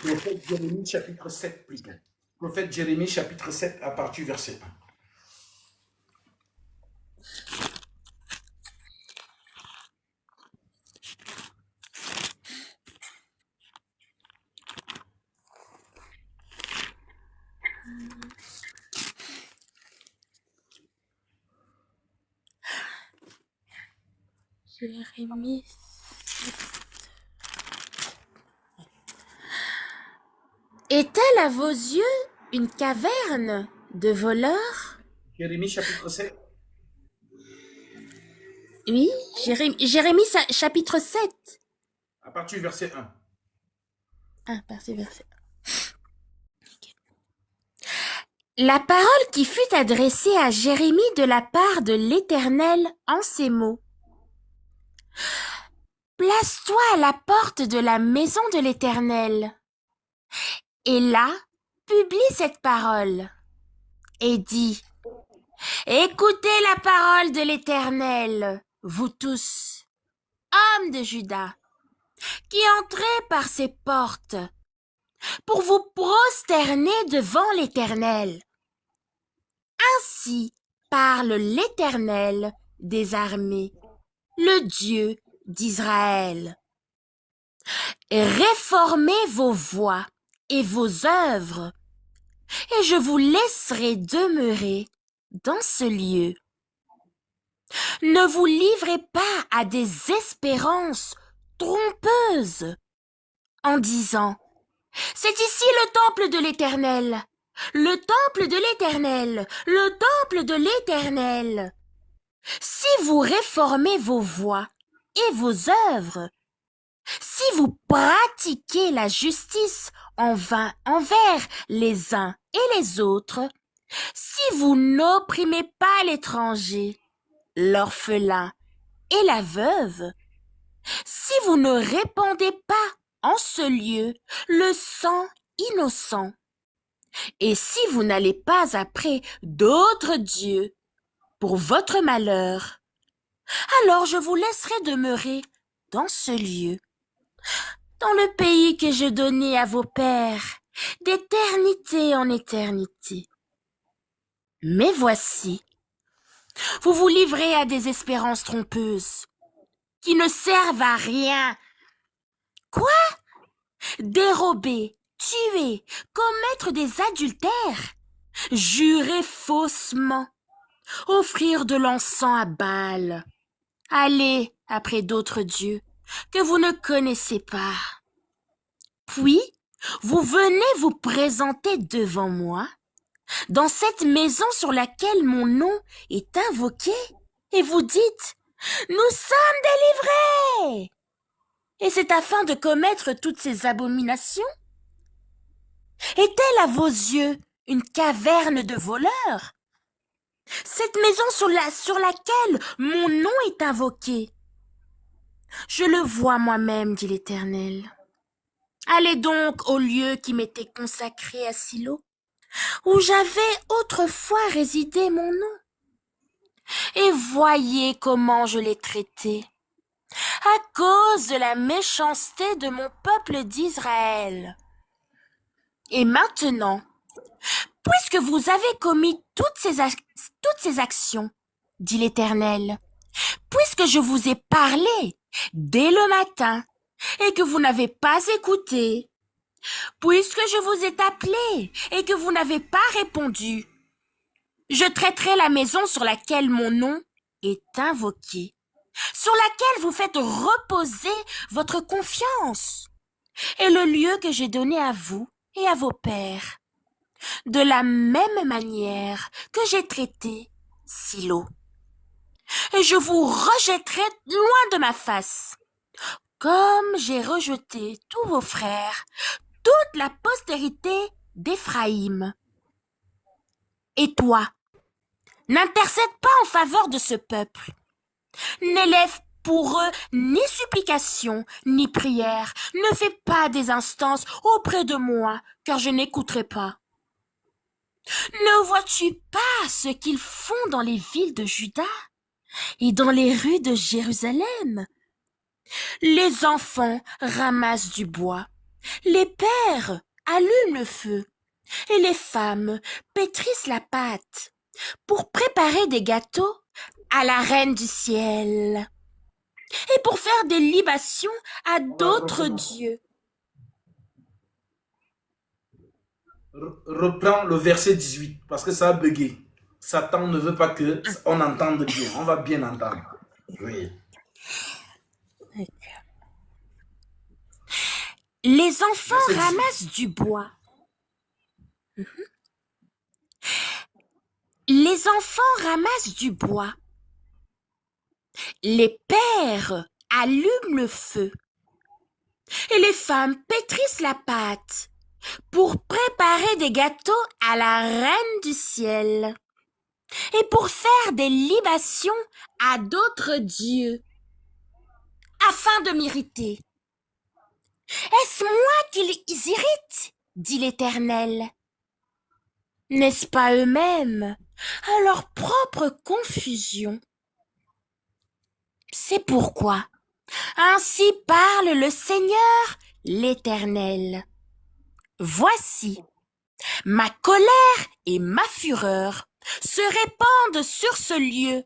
Prophète Jérémie, chapitre 7, plutôt. Prophète Jérémie, chapitre 7, à partir du verset 1. Jérémie. Est-elle à vos yeux une caverne de voleurs? Jérémie chapitre 7. Oui, Jérémie chapitre 7. À partir du verset 1. Ah, verset 1. La parole qui fut adressée à Jérémie de la part de l'Éternel en ces mots. Place-toi à la porte de la maison de l'Éternel. Et là, publie cette parole. Et dis, écoutez la parole de l'Éternel, vous tous, hommes de Juda, qui entrez par ces portes, pour vous prosterner devant l'Éternel. Ainsi parle l'Éternel des armées, le Dieu d'Israël. Réformez vos voies et vos œuvres, et je vous laisserai demeurer dans ce lieu. Ne vous livrez pas à des espérances trompeuses en disant « C'est ici le temple de l'Éternel, le temple de l'Éternel, le temple de l'Éternel. » Si vous réformez vos voies et vos œuvres, si vous pratiquez la justice envers les uns et les autres, si vous n'opprimez pas l'étranger, l'orphelin et la veuve, si vous ne répandez pas en ce lieu le sang innocent, et si vous n'allez pas après d'autres dieux pour votre malheur, alors je vous laisserai demeurer dans ce lieu, dans le pays que je donnais à vos pères, d'éternité en éternité. Mais voici, vous vous livrez à des espérances trompeuses, qui ne servent à rien. Quoi? Dérober, tuer, commettre des adultères, jurer faussement, offrir de l'encens à Baal, aller après d'autres dieux que vous ne connaissez pas. Puis, vous venez vous présenter devant moi, dans cette maison sur laquelle mon nom est invoqué, et vous dites « Nous sommes délivrés !» Et c'est afin de commettre toutes ces abominations? Est-elle à vos yeux une caverne de voleurs? Cette maison sur laquelle mon nom est invoqué. Je le vois moi-même, dit l'Éternel. Allez donc au lieu qui m'était consacré à Silo, où j'avais autrefois résidé mon nom, et voyez comment je l'ai traité, à cause de la méchanceté de mon peuple d'Israël. Et maintenant, puisque vous avez commis toutes ces actions, dit l'Éternel, puisque je vous ai parlé dès le matin et que vous n'avez pas écouté, puisque je vous ai appelé et que vous n'avez pas répondu, je traiterai la maison sur laquelle mon nom est invoqué, sur laquelle vous faites reposer votre confiance, et le lieu que j'ai donné à vous et à vos pères, de la même manière que j'ai traité Silo. Et je vous rejetterai loin de ma face, comme j'ai rejeté tous vos frères, toute la postérité d'Éphraïm. Et toi, n'intercède pas en faveur de ce peuple. N'élève pour eux ni supplication, ni prière. Ne fais pas des instances auprès de moi, car je n'écouterai pas. Ne vois-tu pas ce qu'ils font dans les villes de Juda et dans les rues de Jérusalem? Les enfants ramassent du bois, les pères allument le feu, et les femmes pétrissent la pâte pour préparer des gâteaux à la reine du ciel et pour faire des libations à d'autres dieux. Reprends le verset 18, parce que ça a bugué. Satan ne veut pas que on entende bien. On va bien entendre. Oui. Les enfants Verset 18. ramassent du bois. Les enfants ramassent du bois. Les pères allument le feu. Et les femmes pétrissent la pâte pour préparer des gâteaux à la reine du ciel et pour faire des libations à d'autres dieux afin de m'irriter. Est-ce moi qui les irrite? Dit l'Éternel. N'est-ce pas eux-mêmes, à leur propre confusion? C'est pourquoi, ainsi parle le Seigneur l'Éternel. Voici, ma colère et ma fureur se répandent sur ce lieu,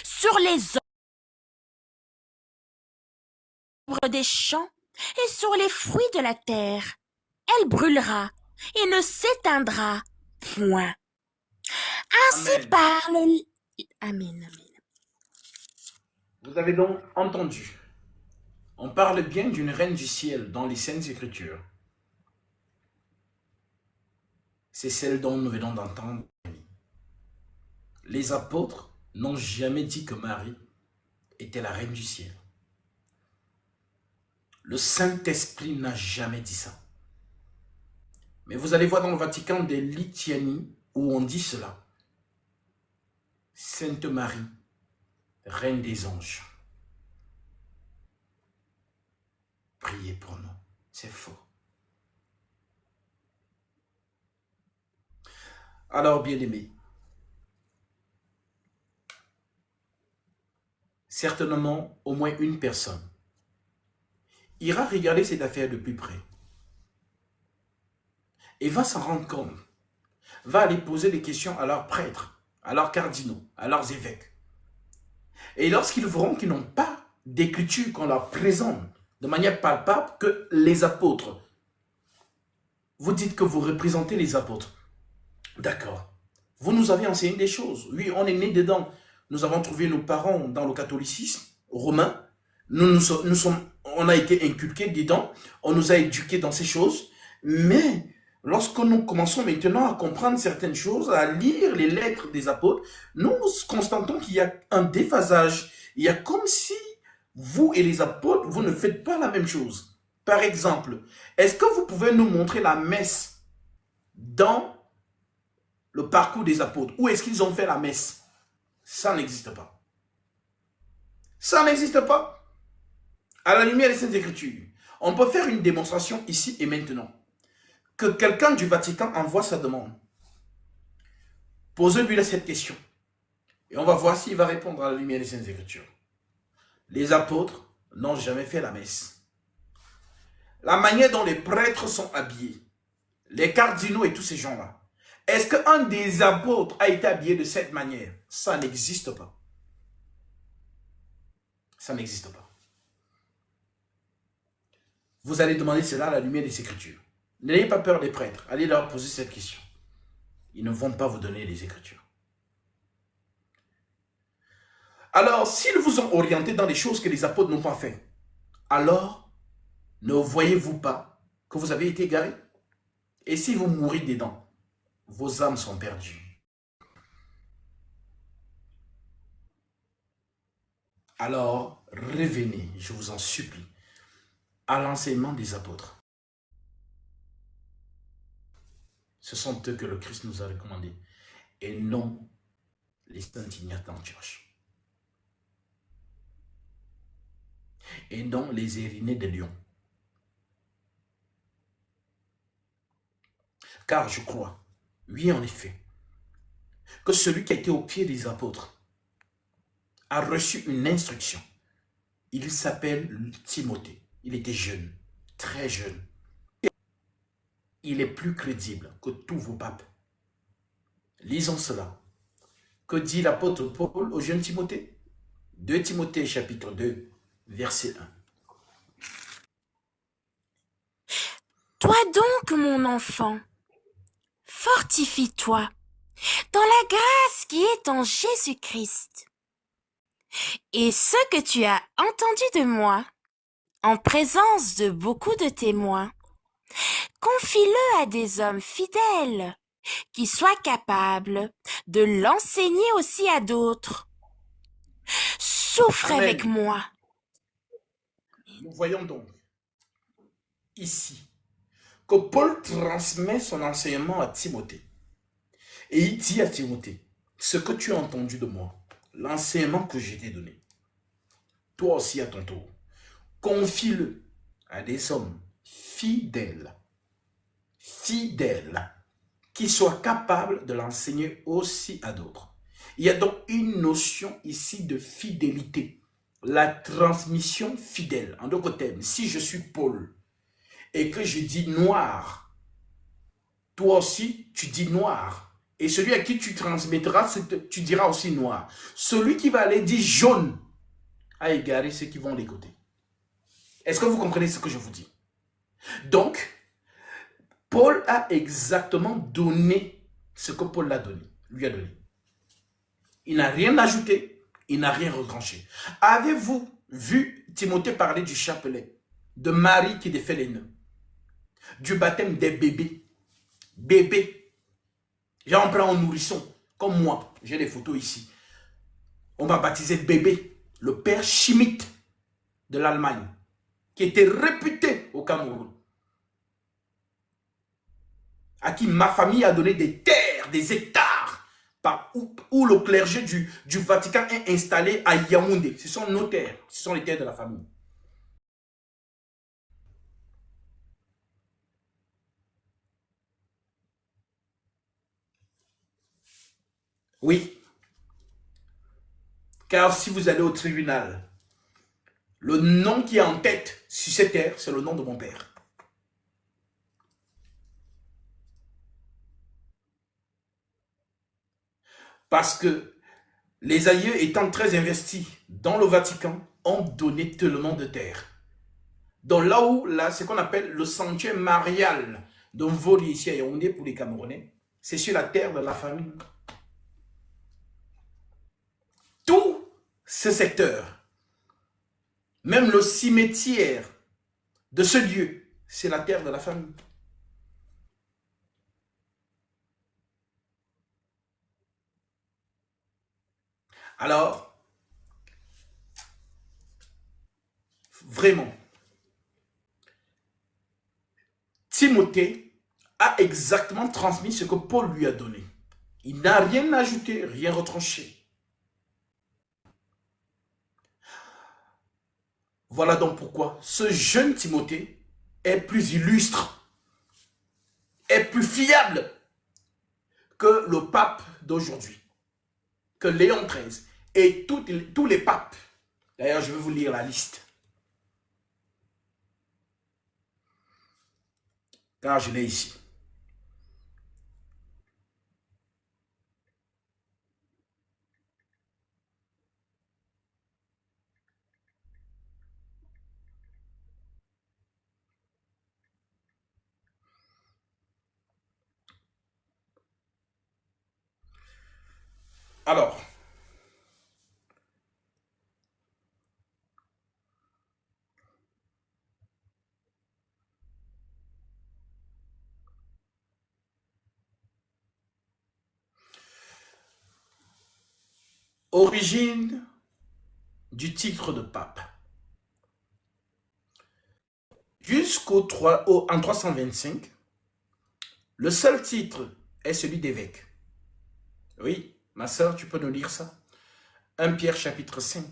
sur les arbres des champs et sur les fruits de la terre. Elle brûlera et ne s'éteindra point. Ainsi Amen. parle... Amen, amen. Vous avez donc entendu. On parle bien d'une reine du ciel dans les Saintes Écritures. C'est celle dont nous venons d'entendre. Les apôtres n'ont jamais dit que Marie était la reine du ciel. Le Saint-Esprit n'a jamais dit ça. Mais vous allez voir dans le Vatican des litanies où on dit cela. Sainte Marie, reine des anges. Priez pour nous. C'est faux. Alors, bien-aimés, certainement, au moins une personne ira regarder cette affaire de plus près et va s'en rendre compte, va aller poser des questions à leurs prêtres, à leurs cardinaux, à leurs évêques. Et lorsqu'ils verront qu'ils n'ont pas d'écriture qu'on leur présente de manière palpable que les apôtres, vous dites que vous représentez les apôtres. D'accord. Vous nous avez enseigné des choses. Oui, on est né dedans. Nous avons trouvé nos parents dans le catholicisme romain. On a été inculqués dedans. On nous a éduqués dans ces choses. Mais lorsque nous commençons maintenant à comprendre certaines choses, à lire les lettres des apôtres, nous constatons qu'il y a un déphasage. Il y a comme si vous et les apôtres, vous ne faites pas la même chose. Par exemple, est-ce que vous pouvez nous montrer la messe dans le parcours des apôtres? Où est-ce qu'ils ont fait la messe? Ça n'existe pas. Ça n'existe pas. À la lumière des Saintes Écritures, on peut faire une démonstration ici et maintenant. Que quelqu'un du Vatican envoie sa demande. Posez-lui cette question. Et on va voir s'il va répondre à la lumière des Saintes Écritures. Les apôtres n'ont jamais fait la messe. La manière dont les prêtres sont habillés, les cardinaux et tous ces gens-là, est-ce qu'un des apôtres a été habillé de cette manière? Ça n'existe pas. Ça n'existe pas. Vous allez demander cela à la lumière des Écritures. N'ayez pas peur des prêtres. Allez leur poser cette question. Ils ne vont pas vous donner les Écritures. Alors, s'ils vous ont orienté dans des choses que les apôtres n'ont pas fait, alors, ne voyez-vous pas que vous avez été égarés? Et si vous mourrez dedans, vos âmes sont perdues. Alors, revenez, je vous en supplie, à l'enseignement des apôtres. Ce sont eux que le Christ nous a recommandés, et non les saints ignates d'Antioche, et non les Irénée de Lyon. Car je crois, oui en effet, que celui qui a été au pied des apôtres a reçu une instruction. Il s'appelle Timothée. Il était jeune, très jeune. Il est plus crédible que tous vos papes. Lisons cela. Que dit l'apôtre Paul au jeune Timothée? 2 Timothée chapitre 2, verset 1. Toi donc, mon enfant, fortifie-toi dans la grâce qui est en Jésus-Christ. Et ce que tu as entendu de moi, en présence de beaucoup de témoins, confie-le à des hommes fidèles, qui soient capables de l'enseigner aussi à d'autres. Souffre avec Amen. moi. Nous voyons donc ici que Paul transmet son enseignement à Timothée. Et il dit à Timothée, ce que tu as entendu de moi, l'enseignement que je t'ai donné, toi aussi à ton tour, confie-le à des hommes fidèles, fidèles, qui soient capables de l'enseigner aussi à d'autres. Il y a donc une notion ici de fidélité, la transmission fidèle. En d'autres termes, si je suis Paul et que je dis noir, toi aussi tu dis noir. Et celui à qui tu transmettras, tu diras aussi noir. Celui qui va aller dire jaune a égaré ceux qui vont l'écouter. Est-ce que vous comprenez ce que je vous dis? Donc, Paul a exactement donné ce que Paul lui a donné. Il n'a rien ajouté, il n'a rien retranché. Avez-vous vu Timothée parler du chapelet, de Marie qui défait les nœuds, du baptême des bébés? Bébés. J'en prends en nourrisson, comme moi, j'ai des photos ici. On m'a baptisé bébé, le père Schmitt de l'Allemagne, qui était réputé au Cameroun, à qui ma famille a donné des terres, des hectares, où le clergé du Vatican est installé à Yaoundé. Ce sont nos terres, ce sont les terres de la famille. Oui, car si vous allez au tribunal, le nom qui est en tête sur cette terre, c'est le nom de mon père. Parce que les aïeux étant très investis dans le Vatican, ont donné tellement de terres. Donc là, ce qu'on appelle le sanctuaire marial d'un vol ici à Yaoundé pour les Camerounais, c'est sur la terre de la famille. Tout ce secteur, même le cimetière de ce lieu, c'est la terre de la famille. Alors, vraiment, Timothée a exactement transmis ce que Paul lui a donné. Il n'a rien ajouté, rien retranché. Voilà donc pourquoi ce jeune Timothée est plus illustre, est plus fiable que le pape d'aujourd'hui, que Léon XIII et tous les papes. D'ailleurs, je vais vous lire la liste, car je l'ai ici. Alors, origine du titre de pape. En 325, le seul titre est celui d'évêque. Oui, ma soeur, tu peux nous lire ça? 1 Pierre chapitre 5.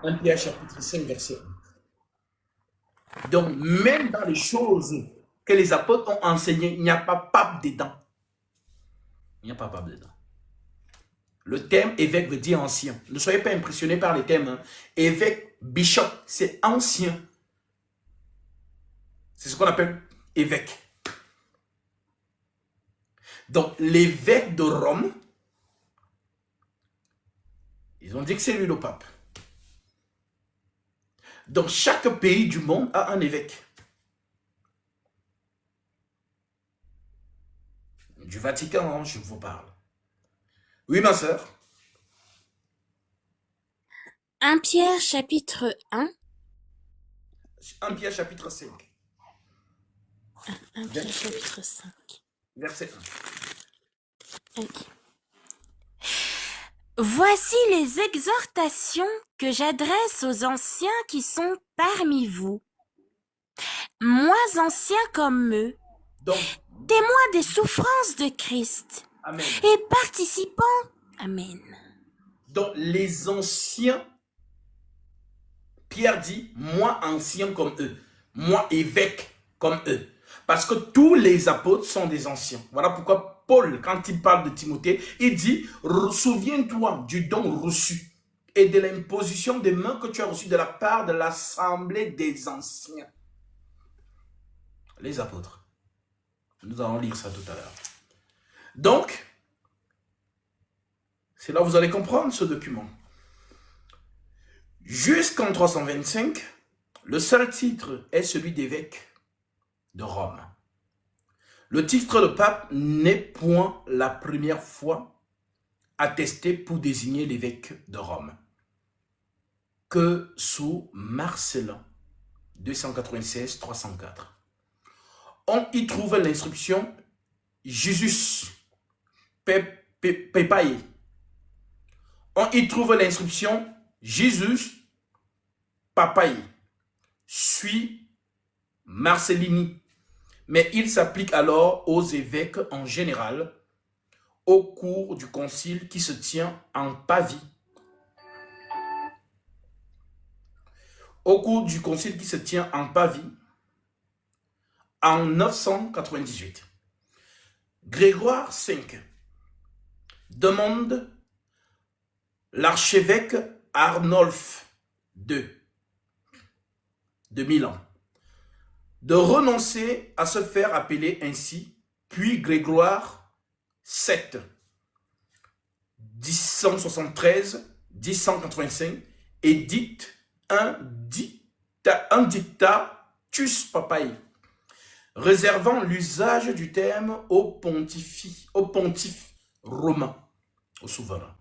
1 Pierre chapitre 5, verset 1. Donc, même dans les choses que les apôtres ont enseignées, il n'y a pas pape dedans. Il n'y a pas pape dedans. Le terme évêque veut dire ancien. Ne soyez pas impressionnés par les termes. Hein. Évêque, bishop, c'est ancien. C'est ce qu'on appelle évêque. Donc, l'évêque de Rome, ils ont dit que c'est lui le pape. Donc, chaque pays du monde a un évêque. Du Vatican, hein, je vous parle. Oui, ma sœur. 1 Pierre chapitre 1. 1 Pierre chapitre 5, 1 Pierre verset, chapitre 5. verset Ok. Voici les exhortations que j'adresse aux anciens qui sont parmi vous, moins anciens comme eux, 1. Donc, témoins des souffrances de Christ amen. et participants. Amen. Donc, les anciens, Pierre dit, moi ancien comme eux, moi évêque comme eux. Parce que tous les apôtres sont des anciens. Voilà pourquoi Paul, quand il parle de Timothée, il dit, souviens-toi du don reçu et de l'imposition des mains que tu as reçu de la part de l'assemblée des anciens. Les apôtres. Nous allons lire ça tout à l'heure. Donc, c'est là que vous allez comprendre ce document. Jusqu'en 325, le seul titre est celui d'évêque de Rome. Le titre de pape n'est point la première fois attesté pour désigner l'évêque de Rome que sous Marcellin 296-304. On y trouve l'inscription Jesus Pepae. On y trouve l'inscription Jesus Papae, suit Marcellini. Mais il s'applique alors aux évêques en général au cours du concile qui se tient en Pavie. Au cours du concile qui se tient en Pavie en 998. Grégoire V demande l'archevêque Arnolphe II de Milan de renoncer à se faire appeler ainsi, puis Grégoire VII, 1073-1085, édite un dictatus papae, réservant l'usage du terme au pontife romain, au souverain.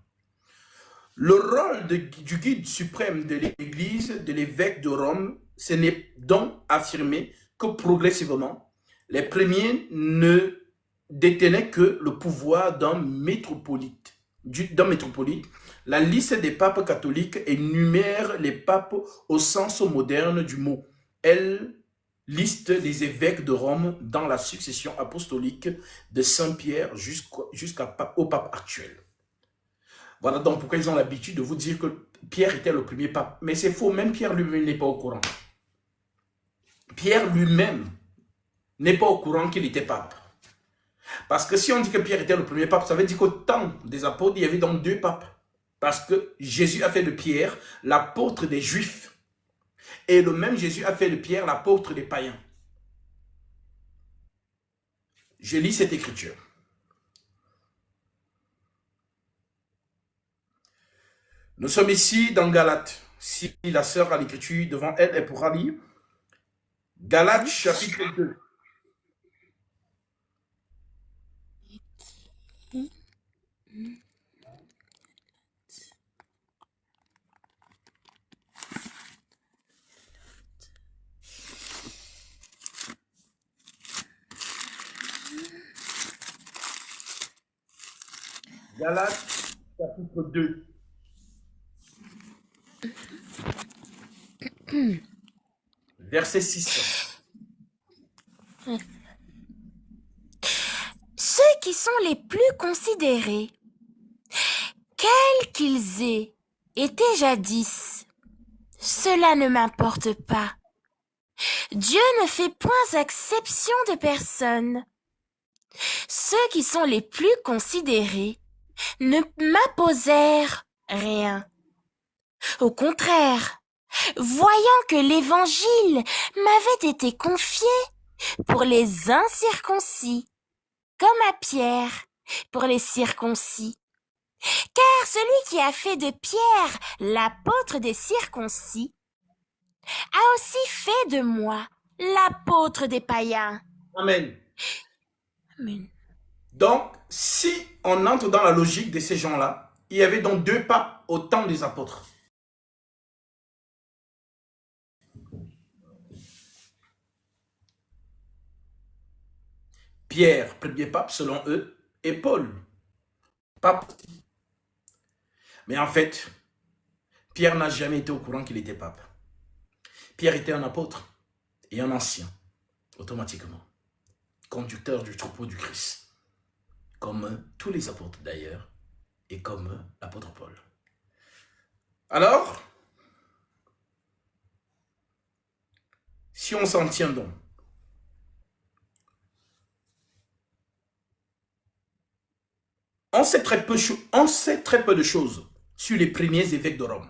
Le rôle du guide suprême de l'Église, de l'évêque de Rome, ce n'est donc affirmé que progressivement, les premiers ne détenaient que le pouvoir d'un métropolite. La liste des papes catholiques énumère les papes au sens moderne du mot. Elle liste les évêques de Rome dans la succession apostolique de Saint-Pierre jusqu'au pape actuel. Voilà donc pourquoi ils ont l'habitude de vous dire que Pierre était le premier pape. Mais c'est faux, même Pierre lui-même n'est pas au courant. Pierre lui-même n'est pas au courant qu'il était pape. Parce que si on dit que Pierre était le premier pape, ça veut dire qu'au temps des apôtres, il y avait donc 2 papes. Parce que Jésus a fait de Pierre l'apôtre des Juifs. Et le même Jésus a fait de Pierre l'apôtre des païens. Je lis cette écriture. Nous sommes ici dans Galates. Si la sœur a l'écriture devant elle, elle pourra lire. Galates chapitre 2. Galates chapitre 2. Verset 6. Ceux qui sont les plus considérés, quels qu'ils aient été jadis, cela ne m'importe pas. Dieu ne fait point exception de personne. Ceux qui sont les plus considérés ne m'apposèrent rien. Au contraire, voyant que l'évangile m'avait été confié pour les incirconcis, comme à Pierre pour les circoncis. Car celui qui a fait de Pierre l'apôtre des circoncis a aussi fait de moi l'apôtre des païens. Amen. Amen. Donc, si on entre dans la logique de ces gens-là, il y avait donc 2 papes au temps des apôtres. Pierre, premier pape selon eux, et Paul, pape. Mais en fait, Pierre n'a jamais été au courant qu'il était pape. Pierre était un apôtre et un ancien, automatiquement. Conducteur du troupeau du Christ. Comme tous les apôtres d'ailleurs, et comme l'apôtre Paul. Alors, si on s'en tient donc, on sait très peu de choses sur les premiers évêques de Rome.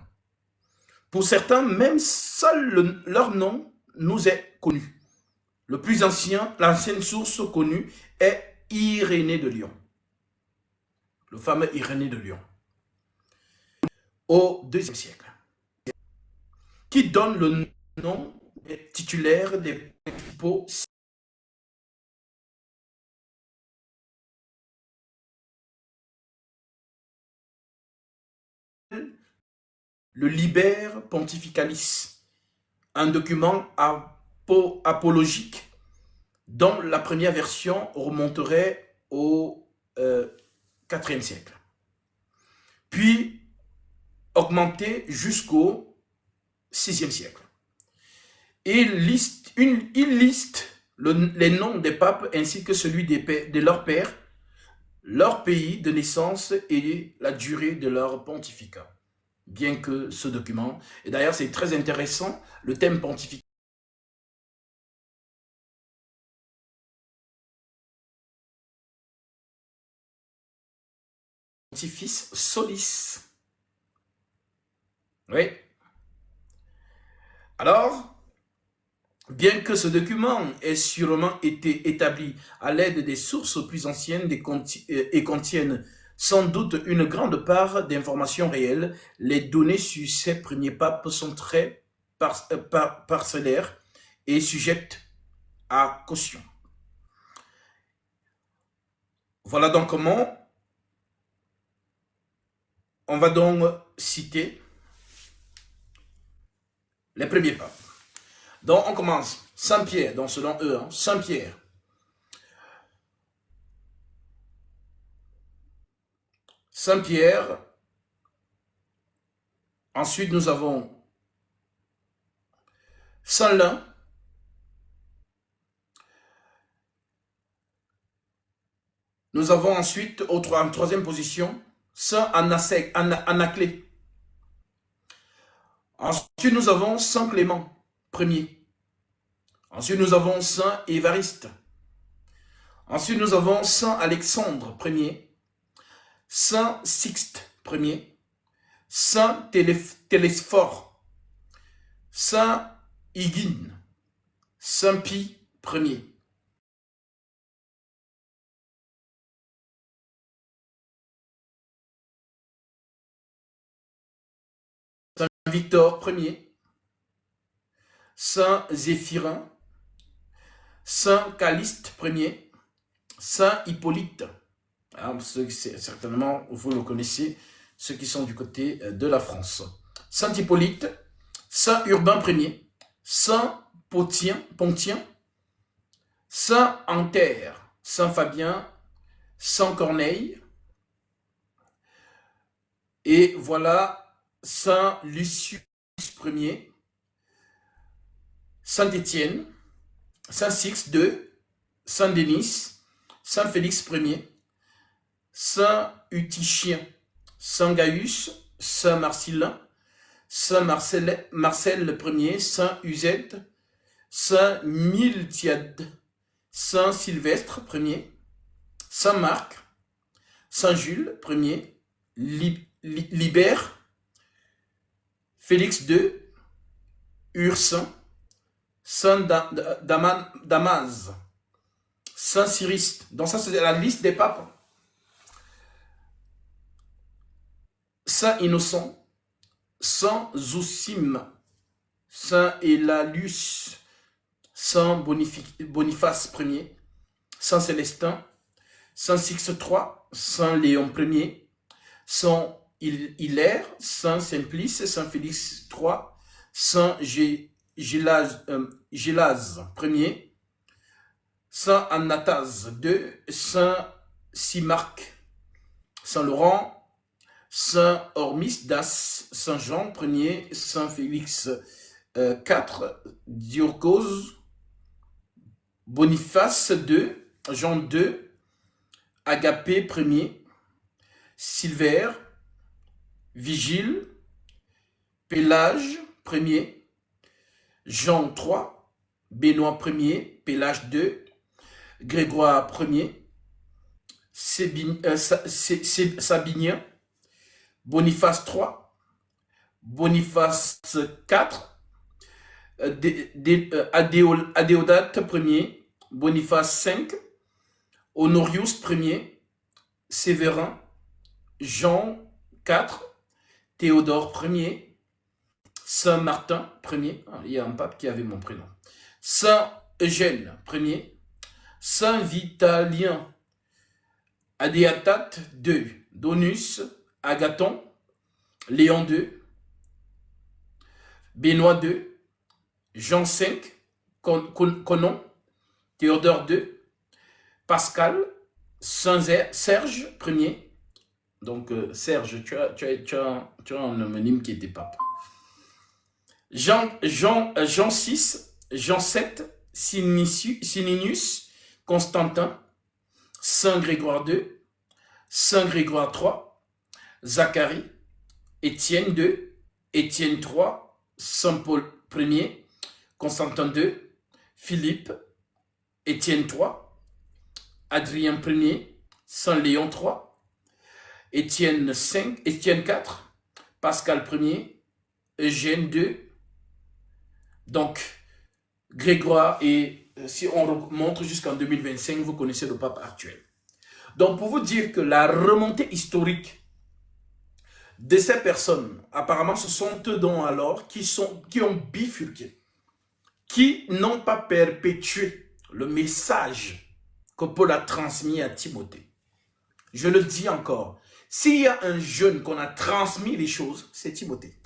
Pour certains, même seul leur nom nous est connu. Le plus ancien, l'ancienne source connue est Irénée de Lyon. Le fameux Irénée de Lyon. Au IIe siècle. Qui donne le nom des titulaires des principaux le Liber Pontificalis, un document apologique dont la première version remonterait au IVe siècle. Puis augmenté jusqu'au VIe siècle. Il liste les noms des papes ainsi que celui de leurs pères, leur pays de naissance et la durée de leur pontificat. Bien que ce document, et d'ailleurs c'est très intéressant, le thème pontificat Pontifis Solis. Oui. Alors, bien que ce document ait sûrement été établi à l'aide des sources plus anciennes et contienne sans doute une grande part d'informations réelles, les données sur ces premiers papes sont très parcellaires et sujettes à caution. Voilà donc comment on va donc citer les premiers papes. Donc on commence. Saint-Pierre, donc selon eux, Saint-Pierre. Saint-Pierre. Ensuite, nous avons Saint-Lin. Nous avons ensuite, en troisième position, Saint-Anaclée. Ensuite, nous avons Saint-Clément, premier. Ensuite, nous avons Saint-Évariste. Ensuite, nous avons Saint-Alexandre, premier. Saint-Sixte, premier. Saint-Télésphore. Saint-Hygine. Saint-Pie, premier. Saint-Victor, premier. Saint-Zéphirin. Saint-Caliste, premier. Saint-Hippolyte. Certainement, vous le connaissez, ceux qui sont du côté de la France. Saint-Hippolyte, Saint-Urbain Ier, Saint-Pontien, Saint-Anter, Saint-Fabien, Saint-Corneille, et voilà Saint-Lucius Ier, Saint-Étienne, Saint-Sixte II, Saint-Denis, Saint-Félix Ier, Saint-Eutychien, Saint-Gaius, Saint-Marcellin, Saint-Marcel Ier, Saint-Uzette, Saint-Miltiade, Saint-Sylvestre Ier, Saint-Marc, Saint-Jules Ier, Libère, Félix II, Ursin, Saint-Damas, Saint-Cyriste. Donc ça, c'est la liste des papes. Saint-Innocent, Saint-Zosime, Saint-Elalus, Saint-Boniface Ier, Saint-Célestin, Saint Sixte III, Saint Léon Ier, Saint Hilaire, Saint Simplice, Saint Félix III, Saint Gélase Ier, Saint Anatase II, Saint Simarque, Saint Laurent, Saint Hormisdas, Saint Jean Ier, Saint Félix IV, Diocose, Boniface II, Jean II, Agapé Ier, Silver, Vigile, Pélage Ier, Jean III, Benoît Ier, Pélage II, Grégoire Ier, Sabinien, Boniface III, Boniface IV, Adéodate Ier, Boniface V, Honorius Ier, Séverin, Jean IV, Théodore Ier, Saint Martin Ier, il y a un pape qui avait mon prénom, Saint Eugène Ier, Saint Vitalien, Adéatate II, Donus, Agathon, Léon II, Benoît II, Jean V, Conon, Théodore II, Pascal, Saint Serge Ier. Donc Serge, tu as un homonyme qui était pape. Jean VI, Jean VII, Sininius, Constantin, Saint Grégoire II, Saint Grégoire III, Zacharie, Étienne II, Étienne III, Saint Paul Ier, Constantin II, Philippe, Étienne III, Adrien Ier, Saint Léon III, Étienne IV, Pascal Ier, Eugène II. Donc, Grégoire, et si on remonte jusqu'en 2025, vous connaissez le pape actuel. Donc, pour vous dire que la remontée historique de ces personnes, apparemment, ce sont eux dont alors qui ont bifurqué, qui n'ont pas perpétué le message que Paul a transmis à Timothée. Je le dis encore, s'il y a un jeune qu'on a transmis les choses, c'est Timothée.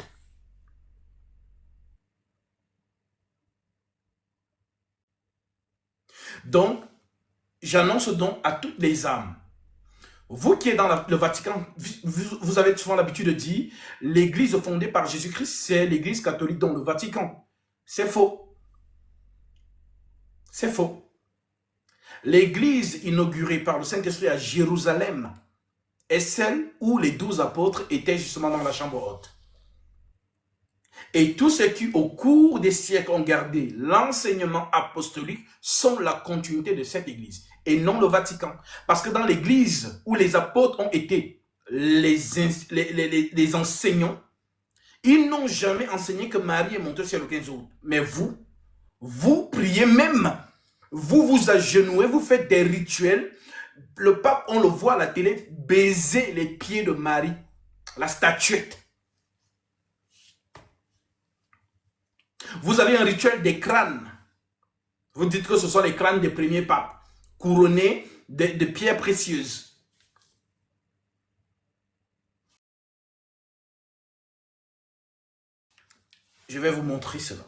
Donc, j'annonce donc à toutes les âmes. Vous qui êtes dans le Vatican, vous avez souvent l'habitude de dire l'église fondée par Jésus-Christ, c'est l'église catholique dans le Vatican. C'est faux. C'est faux. L'église inaugurée par le Saint-Esprit à Jérusalem est celle où les 12 apôtres étaient justement dans la chambre haute. Et tous ceux qui, au cours des siècles, ont gardé l'enseignement apostolique sont la continuité de cette église et non le Vatican. Parce que dans l'église où les apôtres ont été les enseignants, ils n'ont jamais enseigné que Marie est montée sur le 15 août. Mais vous priez même, vous vous agenouillez, vous faites des rituels. Le pape, on le voit à la télé, baiser les pieds de Marie, la statuette. Vous avez un rituel des crânes. Vous dites que ce sont les crânes des premiers papes, couronnés de pierres précieuses. Je vais vous montrer cela.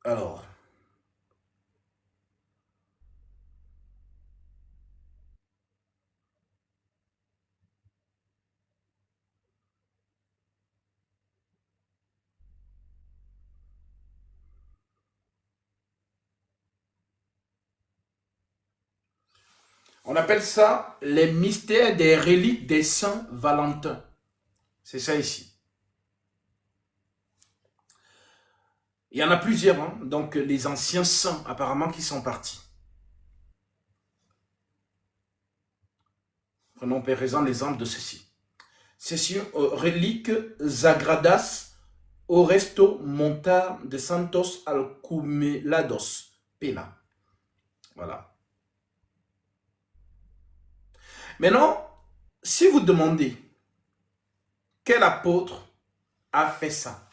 Alors, on appelle ça les mystères des reliques des saints Valentin. C'est ça ici. Il y en a plusieurs, hein? Donc les anciens saints apparemment qui sont partis. Prenons par exemple l'exemple de ceci. Ceci, relique Zagradas Oresto Monta de Santos Alcumelados Pena. Voilà. Maintenant, si vous demandez quel apôtre a fait ça,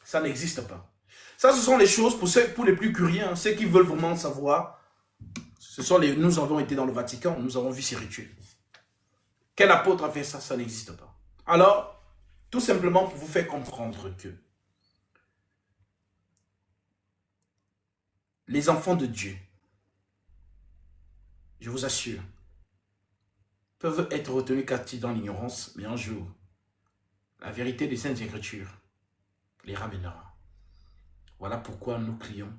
ça n'existe pas. Ça, ce sont les choses pour les plus curieux, hein, ceux qui veulent vraiment savoir. Nous avons été dans le Vatican, nous avons vu ces rituels. Quel apôtre a fait ça? Ça n'existe pas. Alors, tout simplement pour vous faire comprendre que les enfants de Dieu, je vous assure, peuvent être retenus captifs dans l'ignorance, mais un jour, la vérité des Saintes Écritures les ramènera. Voilà pourquoi nous crions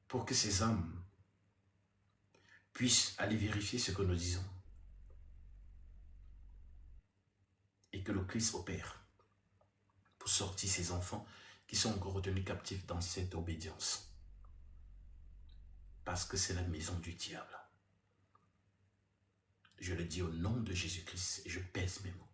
pour que ces âmes puissent aller vérifier ce que nous disons et que le Christ opère pour sortir ces enfants qui sont encore retenus captifs dans cette obédience. Parce que c'est la maison du diable. Je le dis au nom de Jésus-Christ et je pèse mes mots.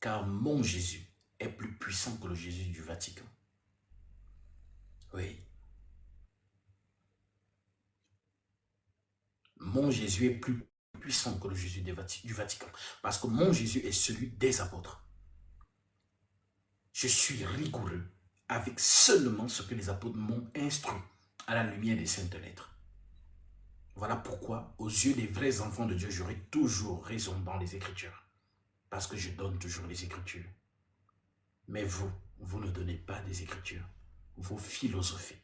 Car mon Jésus est plus puissant que le Jésus du Vatican. Oui. Mon Jésus est plus puissant que le Jésus du Vatican. Parce que mon Jésus est celui des apôtres. Je suis rigoureux avec seulement ce que les apôtres m'ont instruit à la lumière des saintes lettres. Voilà pourquoi, aux yeux des vrais enfants de Dieu, j'aurai toujours raison dans les Écritures. Parce que je donne toujours les Écritures. Mais vous ne donnez pas des Écritures. Vous philosophez.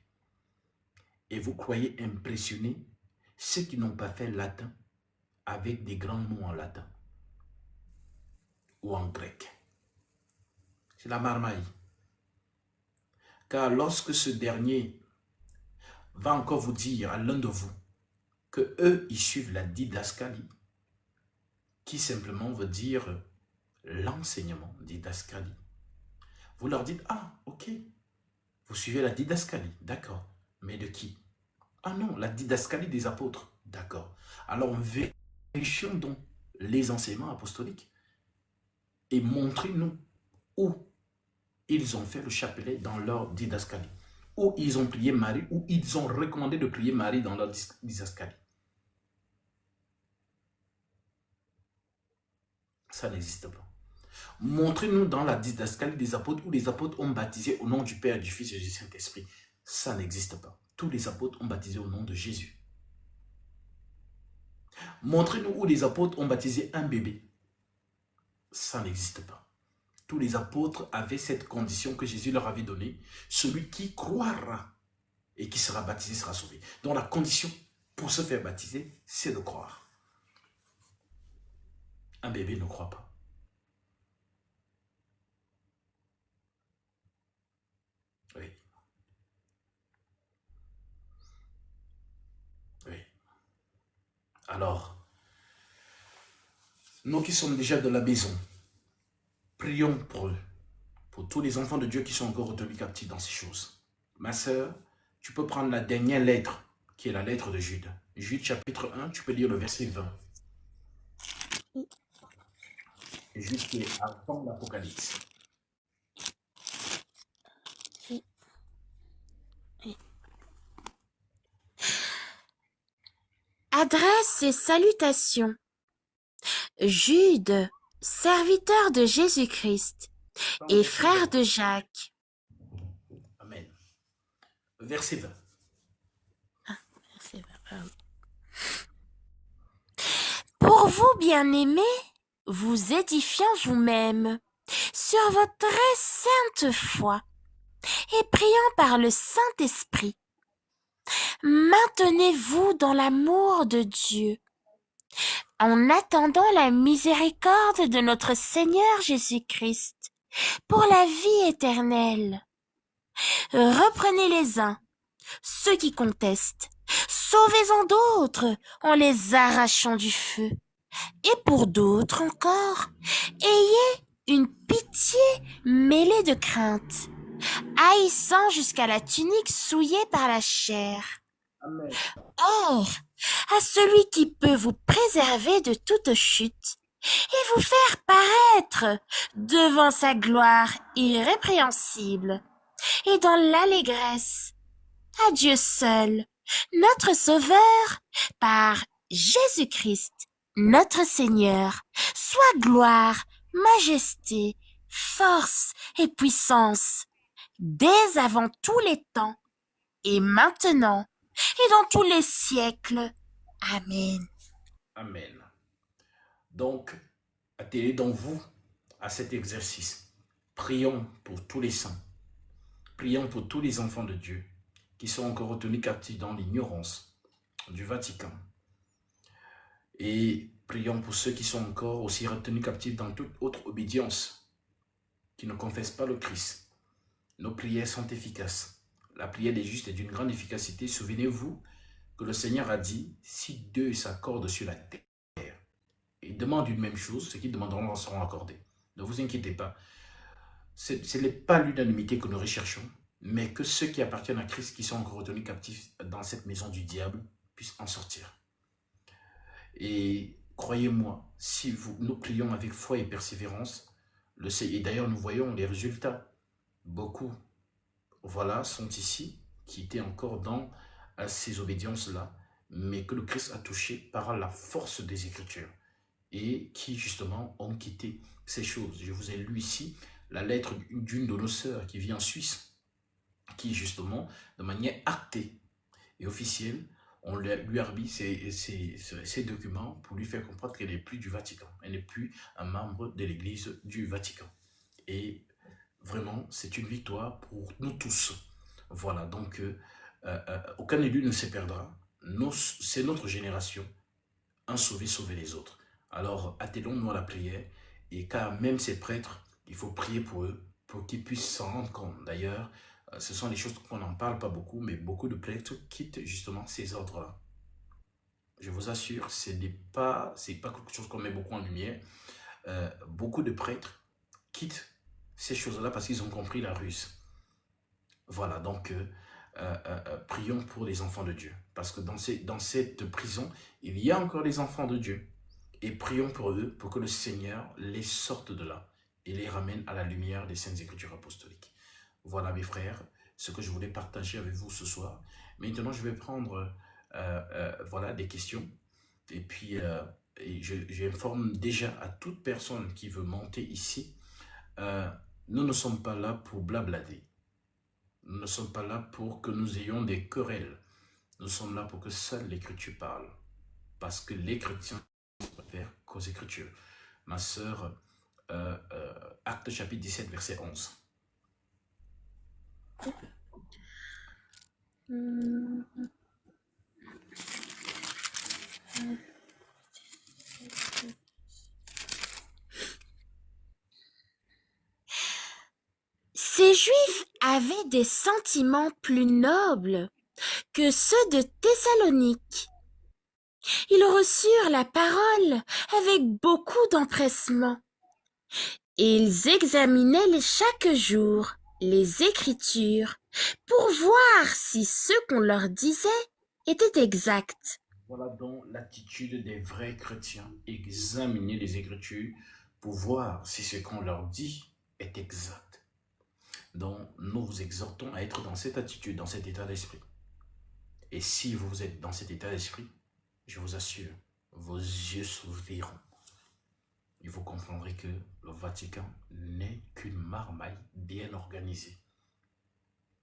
Et vous croyez impressionner ceux qui n'ont pas fait latin avec des grands mots en latin ou en grec. C'est la marmaille. Car lorsque ce dernier va encore vous dire à l'un de vous que eux, ils suivent la didascalie, qui simplement veut dire l'enseignement, didascalie. Vous leur dites, ah, ok, vous suivez la didascalie, d'accord, mais de qui? Ah non, la didascalie des apôtres, d'accord. Alors vérifions donc les enseignements apostoliques et montrez-nous où ils ont fait le chapelet dans leur didascalie, où ils ont prié Marie, où ils ont recommandé de prier Marie dans leur didascalie. Ça n'existe pas. Montrez-nous dans la didascalie des apôtres où les apôtres ont baptisé au nom du Père, du Fils et du Saint-Esprit. Ça n'existe pas. Tous les apôtres ont baptisé au nom de Jésus. Montrez-nous où les apôtres ont baptisé un bébé. Ça n'existe pas. Tous les apôtres avaient cette condition que Jésus leur avait donnée. Celui qui croira et qui sera baptisé sera sauvé. Donc la condition pour se faire baptiser, c'est de croire. Un bébé ne croit pas. Oui. Oui. Alors, nous qui sommes déjà de la maison, prions pour eux, pour tous les enfants de Dieu qui sont encore retenus captifs dans ces choses. Ma sœur, tu peux prendre la dernière lettre, qui est la lettre de Jude. Jude chapitre 1, tu peux lire le verset 20. Jude qui est avant l'Apocalypse. Adresse et salutations. Jude, serviteur de Jésus-Christ et frère de Jacques. Amen. Verset 20. Verset 20. Pour vous, bien-aimés, vous édifiant vous-même sur votre très sainte foi et priant par le Saint-Esprit, maintenez-vous dans l'amour de Dieu, en attendant la miséricorde de notre Seigneur Jésus-Christ pour la vie éternelle. Reprenez les uns, ceux qui contestent, sauvez-en d'autres en les arrachant du feu. Et pour d'autres encore, ayez une pitié mêlée de crainte, haïssant jusqu'à la tunique souillée par la chair. Amen. Or, à celui qui peut vous préserver de toute chute et vous faire paraître devant sa gloire irrépréhensible et dans l'allégresse, à Dieu seul, notre Sauveur, par Jésus-Christ, notre Seigneur, soit gloire, majesté, force et puissance, dès avant tous les temps, et maintenant, et dans tous les siècles. Amen. Amen. Donc, attelez donc vous à cet exercice. Prions pour tous les saints. Prions pour tous les enfants de Dieu qui sont encore retenus captifs dans l'ignorance du Vatican. Et prions pour ceux qui sont encore aussi retenus captifs dans toute autre obédience, qui ne confessent pas le Christ. Nos prières sont efficaces. La prière des justes est d'une grande efficacité. Souvenez-vous que le Seigneur a dit, si Dieu s'accorde sur la terre, il demande une même chose, ce qu'ils demanderont leur seront accordés. Ne vous inquiétez pas. Ce n'est pas l'unanimité que nous recherchons, mais que ceux qui appartiennent à Christ, qui sont encore retenus captifs dans cette maison du diable, puissent en sortir. Et croyez-moi, si nous prions avec foi et persévérance, et d'ailleurs nous voyons les résultats. Beaucoup, voilà, sont ici, qui étaient encore dans ces obédiences-là, mais que le Christ a touché par la force des Écritures, et qui justement ont quitté ces choses. Je vous ai lu ici la lettre d'une de nos sœurs qui vit en Suisse, qui justement, de manière actée et officielle, on lui a remis ces documents pour lui faire comprendre qu'elle n'est plus du Vatican. Elle n'est plus un membre de l'Église du Vatican. Et vraiment, c'est une victoire pour nous tous. Voilà, donc aucun élu ne se perdra. C'est notre génération. Un sauvé, sauver les autres. Alors, attelons-nous à la prière. Et car même ces prêtres, il faut prier pour eux, pour qu'ils puissent s'en rendre compte. D'ailleurs, ce sont des choses qu'on n'en parle pas beaucoup, mais beaucoup de prêtres quittent justement ces ordres-là. Je vous assure, ce n'est pas quelque chose qu'on met beaucoup en lumière. Beaucoup de prêtres quittent ces choses-là parce qu'ils ont compris la ruse. Voilà, donc prions pour les enfants de Dieu. Parce que dans cette prison, il y a encore les enfants de Dieu. Et prions pour eux, pour que le Seigneur les sorte de là et les ramène à la lumière des Saintes Écritures apostoliques. Voilà mes frères, ce que je voulais partager avec vous ce soir. Maintenant, je vais prendre voilà, des questions. Et puis, j'informe déjà à toute personne qui veut monter ici, nous ne sommes pas là pour blablater. Nous ne sommes pas là pour que nous ayons des querelles. Nous sommes là pour que seule l'Écriture parle. Parce que les chrétiens préfèrent qu'aux Écritures. Ma sœur, Actes chapitre 17, verset 11. Ces Juifs avaient des sentiments plus nobles que ceux de Thessalonique. Ils reçurent la parole avec beaucoup d'empressement. Ils examinaient chaque jour les Écritures pour voir si ce qu'on leur disait était exact. Voilà donc l'attitude des vrais chrétiens. Examiner les Écritures pour voir si ce qu'on leur dit est exact. Donc, nous vous exhortons à être dans cette attitude, dans cet état d'esprit. Et si vous êtes dans cet état d'esprit, je vous assure, vos yeux s'ouvriront. Et vous comprendrez que le Vatican n'est qu'une marmaille bien organisée.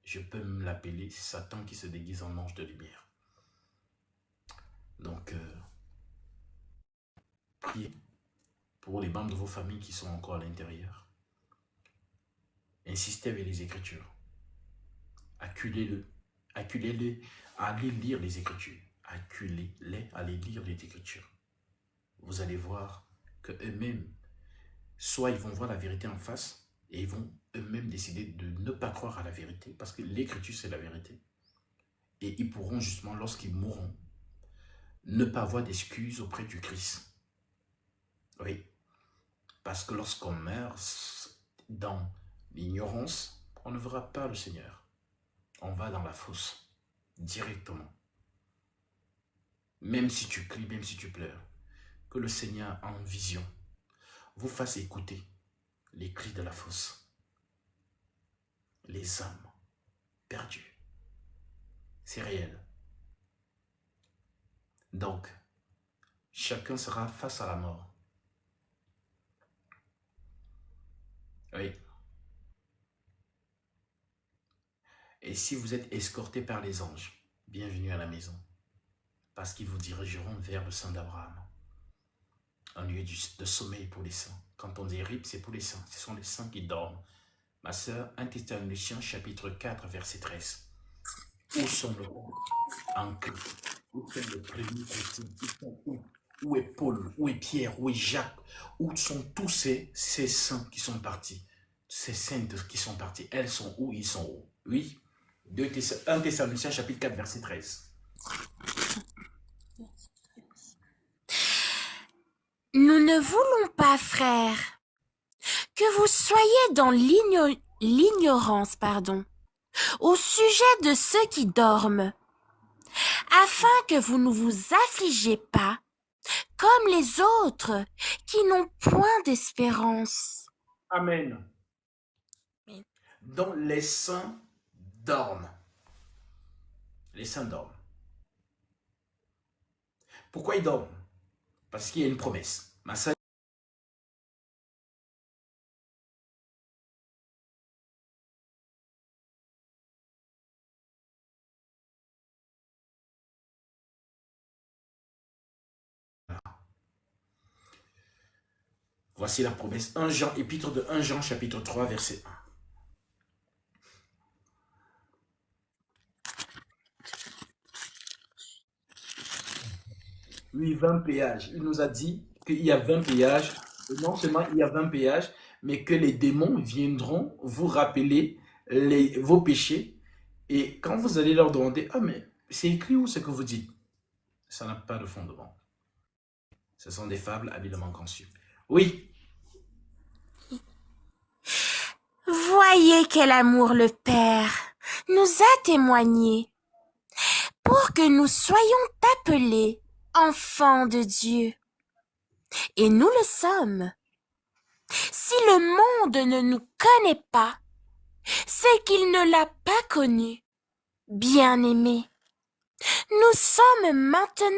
Je peux me l'appeler Satan qui se déguise en ange de lumière. Donc, priez pour les membres de vos familles qui sont encore à l'intérieur. Insistez avec les Écritures. Acculez-les à aller lire les Écritures. Acculez-les à aller lire les Écritures. Vous allez voir que eux-mêmes, soit ils vont voir la vérité en face et ils vont eux-mêmes décider de ne pas croire à la vérité parce que l'Écriture, c'est la vérité. Et ils pourront justement, lorsqu'ils mourront, ne pas avoir d'excuses auprès du Christ. Oui, parce que lorsqu'on meurt dans l'ignorance, on ne verra pas le Seigneur. On va dans la fosse, directement. Même si tu cries, même si tu pleures, que le Seigneur en vision vous fasse écouter les cris de la fosse. Les âmes perdues. C'est réel. Donc, chacun sera face à la mort. Oui. Et si vous êtes escorté par les anges, bienvenue à la maison, parce qu'ils vous dirigeront vers le sein d'Abraham. Un lieu de sommeil pour les saints. Quand on dit rip, c'est pour les saints. Ce sont les saints qui dorment. Ma sœur, 1 Thessaloniciens chapitre 4, verset 13. Où sont le en Christ? Où sont les premiers chrétiens? Où est Paul? Où est Pierre? Où est Jacques? Où sont tous ces saints qui sont partis? Ces saintes qui sont parties, elles sont où? Ils sont où? Oui. 1 Thessaloniciens chapitre 4, verset 13. Nous ne voulons pas, frères, que vous soyez dans l'ignorance, au sujet de ceux qui dorment, afin que vous ne vous affligez pas comme les autres qui n'ont point d'espérance. Amen. Donc les saints dorment. Les saints dorment. Pourquoi ils dorment? Parce qu'il y a une promesse. Ma sœur, voici la promesse. 1 Jean, épître de 1 Jean, chapitre 3, verset 1. Oui, 20 péages. Il nous a dit qu'il y a 20 péages. Et non seulement il y a 20 péages, mais que les démons viendront vous rappeler vos péchés. Et quand vous allez leur demander, ah mais c'est écrit où ce que vous dites? Ça n'a pas de fondement. Ce sont des fables habilement conçues. Oui. Voyez quel amour le Père nous a témoigné pour que nous soyons appelés enfants de Dieu. Et nous le sommes. Si le monde ne nous connaît pas, c'est qu'il ne l'a pas connu. Bien-aimés, nous sommes maintenant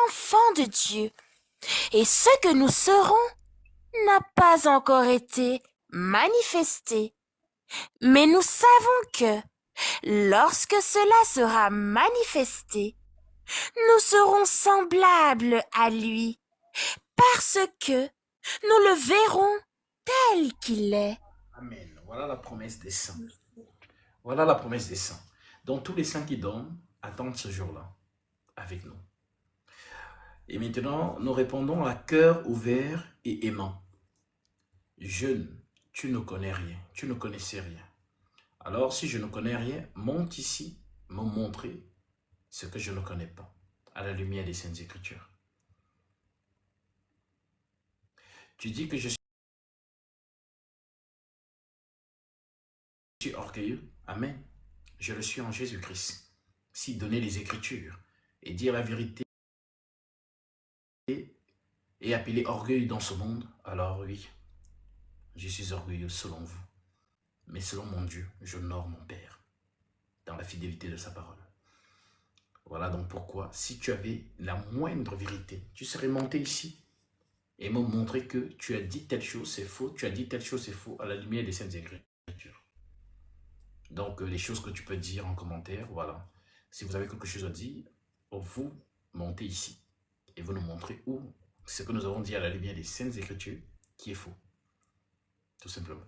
enfants de Dieu. Et ce que nous serons n'a pas encore été manifesté. Mais nous savons que, lorsque cela sera manifesté, nous serons semblables à lui, parce que nous le verrons tel qu'il est. Amen. Voilà la promesse des saints. Voilà la promesse des saints. Donc tous les saints qui dorment attendent ce jour-là avec nous. Et maintenant, nous répondons à cœur ouvert et aimant. Jeune, tu ne connais rien, tu ne connaissais rien. Alors, si je ne connais rien, monte ici, me montrer ce que je ne connais pas, à la lumière des Saintes Écritures. Tu dis que je suis orgueilleux. Amen. Je le suis en Jésus-Christ. Si donner les Écritures et dire la vérité et appeler orgueil dans ce monde, alors oui, je suis orgueilleux selon vous. Mais selon mon Dieu, j'honore mon Père dans la fidélité de sa parole. Voilà donc pourquoi, si tu avais la moindre vérité, tu serais monté ici et me montrer que tu as dit telle chose, c'est faux, tu as dit telle chose, c'est faux, à la lumière des Saintes Écritures. Donc, les choses que tu peux dire en commentaire, voilà. Si vous avez quelque chose à dire, vous montez ici et vous nous montrez où ce que nous avons dit à la lumière des Saintes Écritures qui est faux. Tout simplement.